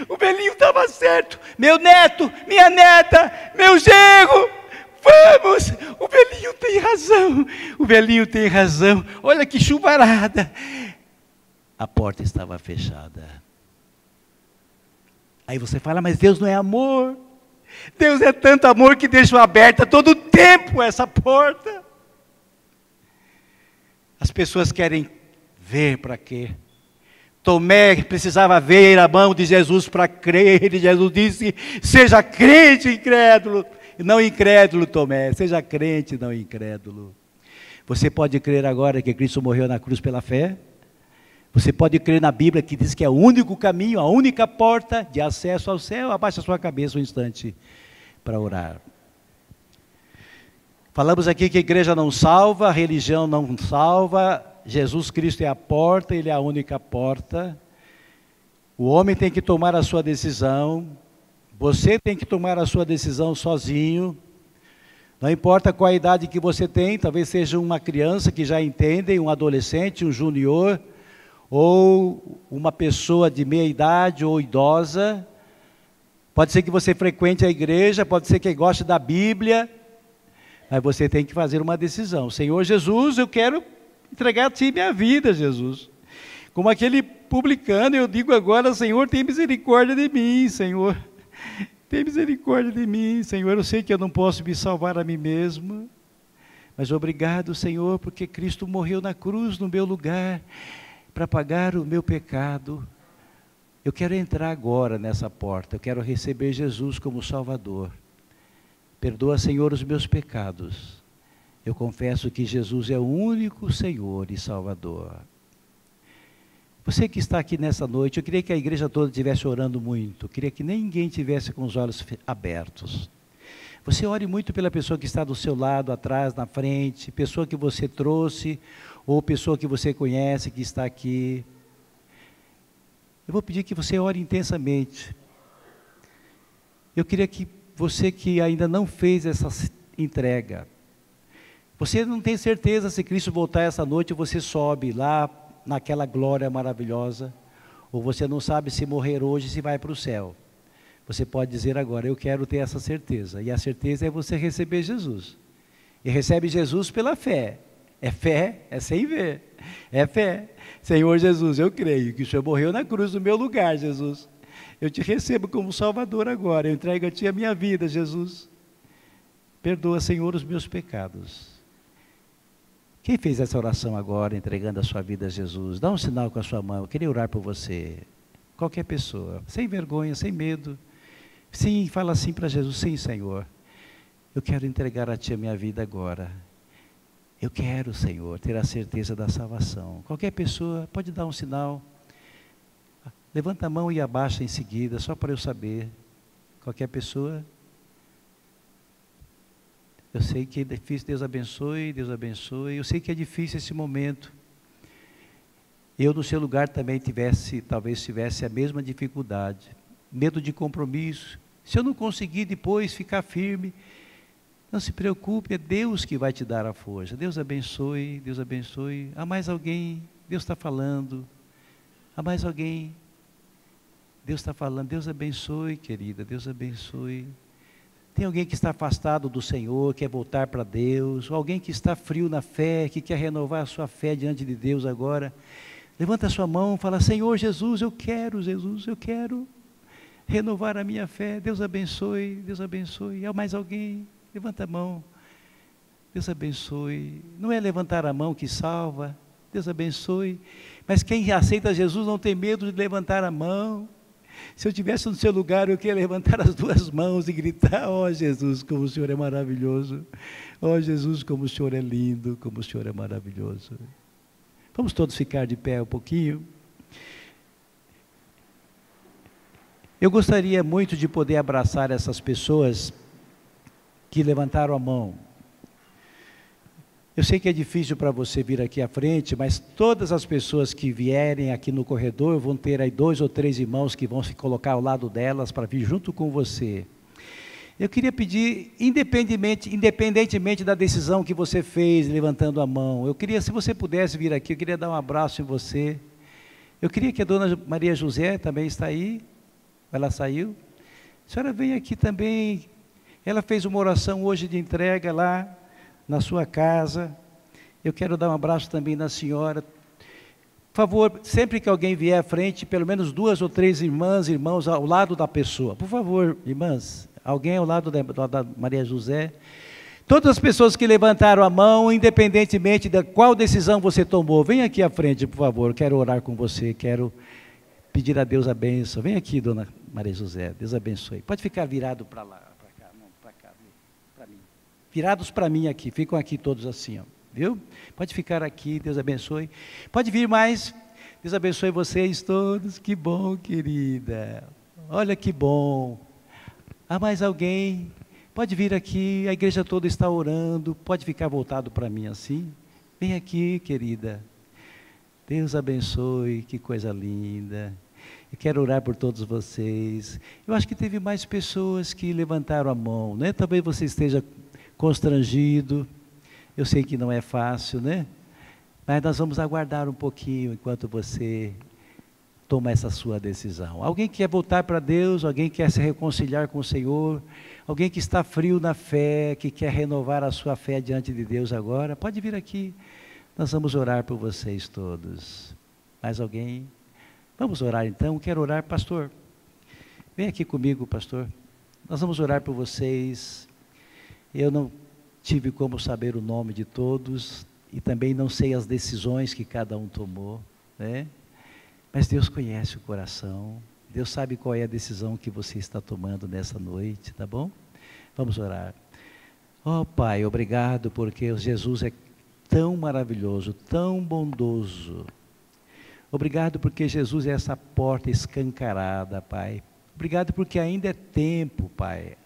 o velhinho estava certo. Meu neto, minha neta, meu genro, vamos, o velhinho tem razão. O velhinho tem razão. Olha que chuvarada. A porta estava fechada. Aí você fala, mas Deus não é amor. Deus é tanto amor que deixou aberta todo o tempo essa porta. As pessoas querem ver para quê? Tomé precisava ver a mão de Jesus para crer, e Jesus disse, seja crente incrédulo, e não incrédulo Tomé, seja crente não incrédulo. Você pode crer agora que Cristo morreu na cruz pela fé? Você pode crer na Bíblia que diz que é o único caminho, a única porta de acesso ao céu? Abaixa a sua cabeça um instante para orar. Falamos aqui que a igreja não salva, a religião não salva, Jesus Cristo é a porta, Ele é a única porta. O homem tem que tomar a sua decisão, você tem que tomar a sua decisão sozinho. Não importa qual a idade que você tem, talvez seja uma criança que já entende, um adolescente, um júnior, ou uma pessoa de meia idade ou idosa. Pode ser que você frequente a igreja, pode ser que goste da Bíblia, mas você tem que fazer uma decisão. Senhor Jesus, eu quero entregar a Ti minha vida, Jesus. Como aquele publicano, eu digo agora, Senhor, tem misericórdia de mim, Senhor. Tem misericórdia de mim, Senhor. Eu sei que eu não posso me salvar a mim mesmo, mas obrigado, Senhor, porque Cristo morreu na cruz no meu lugar, para pagar o meu pecado. Eu quero entrar agora nessa porta, eu quero receber Jesus como Salvador. Perdoa, Senhor, os meus pecados. Eu confesso que Jesus é o único Senhor e Salvador. Você que está aqui nessa noite, eu queria que a igreja toda estivesse orando muito, eu queria que ninguém tivesse com os olhos abertos. Você ore muito pela pessoa que está do seu lado, atrás, na frente, pessoa que você trouxe, ou pessoa que você conhece, que está aqui. Eu vou pedir que você ore intensamente. Eu queria que você que ainda não fez essa entrega, você não tem certeza se Cristo voltar essa noite, você sobe lá naquela glória maravilhosa, ou você não sabe se morrer hoje, se vai para o céu. Você pode dizer agora, eu quero ter essa certeza, e a certeza é você receber Jesus, e recebe Jesus pela fé, é sem ver, é fé. Senhor Jesus, eu creio que o Senhor morreu na cruz no meu lugar, Jesus, eu te recebo como Salvador agora, eu entrego a Ti a minha vida, Jesus, perdoa, Senhor, os meus pecados. Quem fez essa oração agora, entregando a sua vida a Jesus, dá um sinal com a sua mão, eu queria orar por você, qualquer pessoa, sem vergonha, sem medo, sim, fala assim para Jesus, sim, Senhor, eu quero entregar a Ti a minha vida agora, eu quero, Senhor, ter a certeza da salvação. Qualquer pessoa pode dar um sinal, levanta a mão e abaixa em seguida, só para eu saber, qualquer pessoa. Eu sei que é difícil, Deus abençoe, eu sei que é difícil esse momento. Eu no seu lugar também talvez tivesse a mesma dificuldade, medo de compromisso. Se eu não conseguir depois ficar firme, não se preocupe, é Deus que vai te dar a força. Deus abençoe, Deus abençoe. Há mais alguém? Deus está falando. Há mais alguém? Deus está falando. Deus abençoe, querida, Deus abençoe. Tem alguém que está afastado do Senhor, quer voltar para Deus, ou alguém que está frio na fé, que quer renovar a sua fé diante de Deus agora. Levanta a sua mão, fala, Senhor Jesus, eu quero renovar a minha fé. Deus abençoe, Deus abençoe. Há mais alguém? Levanta a mão. Deus abençoe. Não é levantar a mão que salva, Deus abençoe. Mas quem aceita Jesus não tem medo de levantar a mão. Se eu estivesse no seu lugar, eu queria levantar as duas mãos e gritar, ó Jesus, como o Senhor é maravilhoso. Ó Jesus, como o Senhor é lindo, como o Senhor é maravilhoso. Vamos todos ficar de pé um pouquinho. Eu gostaria muito de poder abraçar essas pessoas que levantaram a mão. Eu sei que é difícil para você vir aqui à frente, mas todas as pessoas que vierem aqui no corredor vão ter aí 2 ou 3 irmãos que vão se colocar ao lado delas para vir junto com você. Eu queria pedir, independentemente da decisão que você fez, levantando a mão, eu queria, se você pudesse vir aqui, eu queria dar um abraço em você. Eu queria que a dona Maria José também está aí, ela saiu. A senhora vem aqui também. Ela fez uma oração hoje de entrega lá na sua casa. Eu quero dar um abraço também na senhora. Por favor, sempre que alguém vier à frente, pelo menos 2 ou 3 irmãos ao lado da pessoa. Por favor, irmãs, alguém ao lado da Maria José. Todas as pessoas que levantaram a mão, independentemente de qual decisão você tomou, vem aqui à frente, por favor. Eu quero orar com você, quero pedir a Deus a bênção. Vem aqui, dona Maria José, Deus abençoe. Pode ficar virado para lá. Virados para mim aqui, ficam aqui todos assim, ó, viu? Pode ficar aqui, Deus abençoe. Pode vir mais, Deus abençoe vocês todos, que bom, querida. Olha que bom. Há mais alguém? Pode vir aqui, a igreja toda está orando, pode ficar voltado para mim assim. Vem aqui, querida. Deus abençoe, que coisa linda. Eu quero orar por todos vocês. Eu acho que teve mais pessoas que levantaram a mão, né? Talvez você esteja constrangido. Eu sei que não é fácil, né? Mas nós vamos aguardar um pouquinho enquanto você toma essa sua decisão. Alguém quer voltar para Deus, alguém quer se reconciliar com o Senhor, alguém que está frio na fé, que quer renovar a sua fé diante de Deus agora, pode vir aqui. Nós vamos orar por vocês todos. Mais alguém? Vamos orar então. Quero orar, pastor. Vem aqui comigo, pastor. Nós vamos orar por vocês. Eu não tive como saber o nome de todos e também não sei as decisões que cada um tomou, né? Mas Deus conhece o coração. Deus sabe qual é a decisão que você está tomando nessa noite, tá bom? Vamos orar. Oh Pai, obrigado porque Jesus é tão maravilhoso, tão bondoso. Obrigado porque Jesus é essa porta escancarada, Pai. Obrigado porque ainda é tempo, Pai.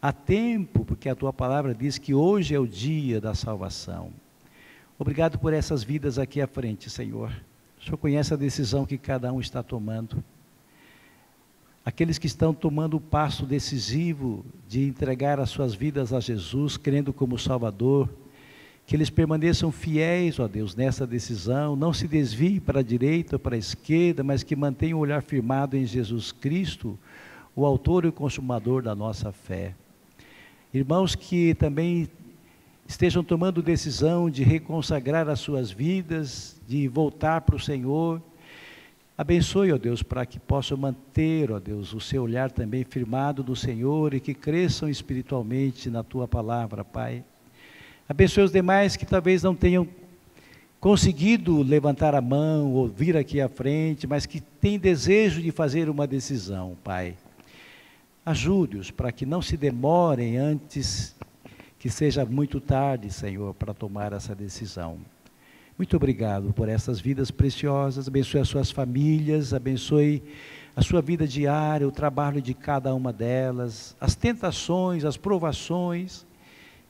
Há tempo, porque a Tua palavra diz que hoje é o dia da salvação. Obrigado por essas vidas aqui à frente, Senhor. O Senhor conhece a decisão que cada um está tomando. Aqueles que estão tomando o passo decisivo de entregar as suas vidas a Jesus, crendo como Salvador, que eles permaneçam fiéis, ó Deus, nessa decisão, não se desviem para a direita ou para a esquerda, mas que mantenham o olhar firmado em Jesus Cristo, o autor e o consumador da nossa fé. Irmãos que também estejam tomando decisão de reconsagrar as suas vidas, de voltar para o Senhor, abençoe, ó Deus, para que possam manter, ó Deus, o seu olhar também firmado no Senhor e que cresçam espiritualmente na Tua palavra, Pai. Abençoe os demais que talvez não tenham conseguido levantar a mão ou vir aqui à frente, mas que têm desejo de fazer uma decisão, Pai. Ajude-os para que não se demorem antes que seja muito tarde, Senhor, para tomar essa decisão. Muito obrigado por essas vidas preciosas, abençoe as suas famílias, abençoe a sua vida diária, o trabalho de cada uma delas, as tentações, as provações,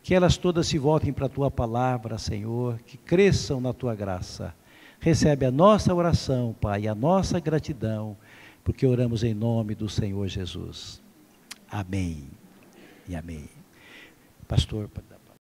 que elas todas se voltem para a Tua palavra, Senhor, que cresçam na Tua graça. Recebe a nossa oração, Pai, a nossa gratidão, porque oramos em nome do Senhor Jesus. Amém e amém. Pastor,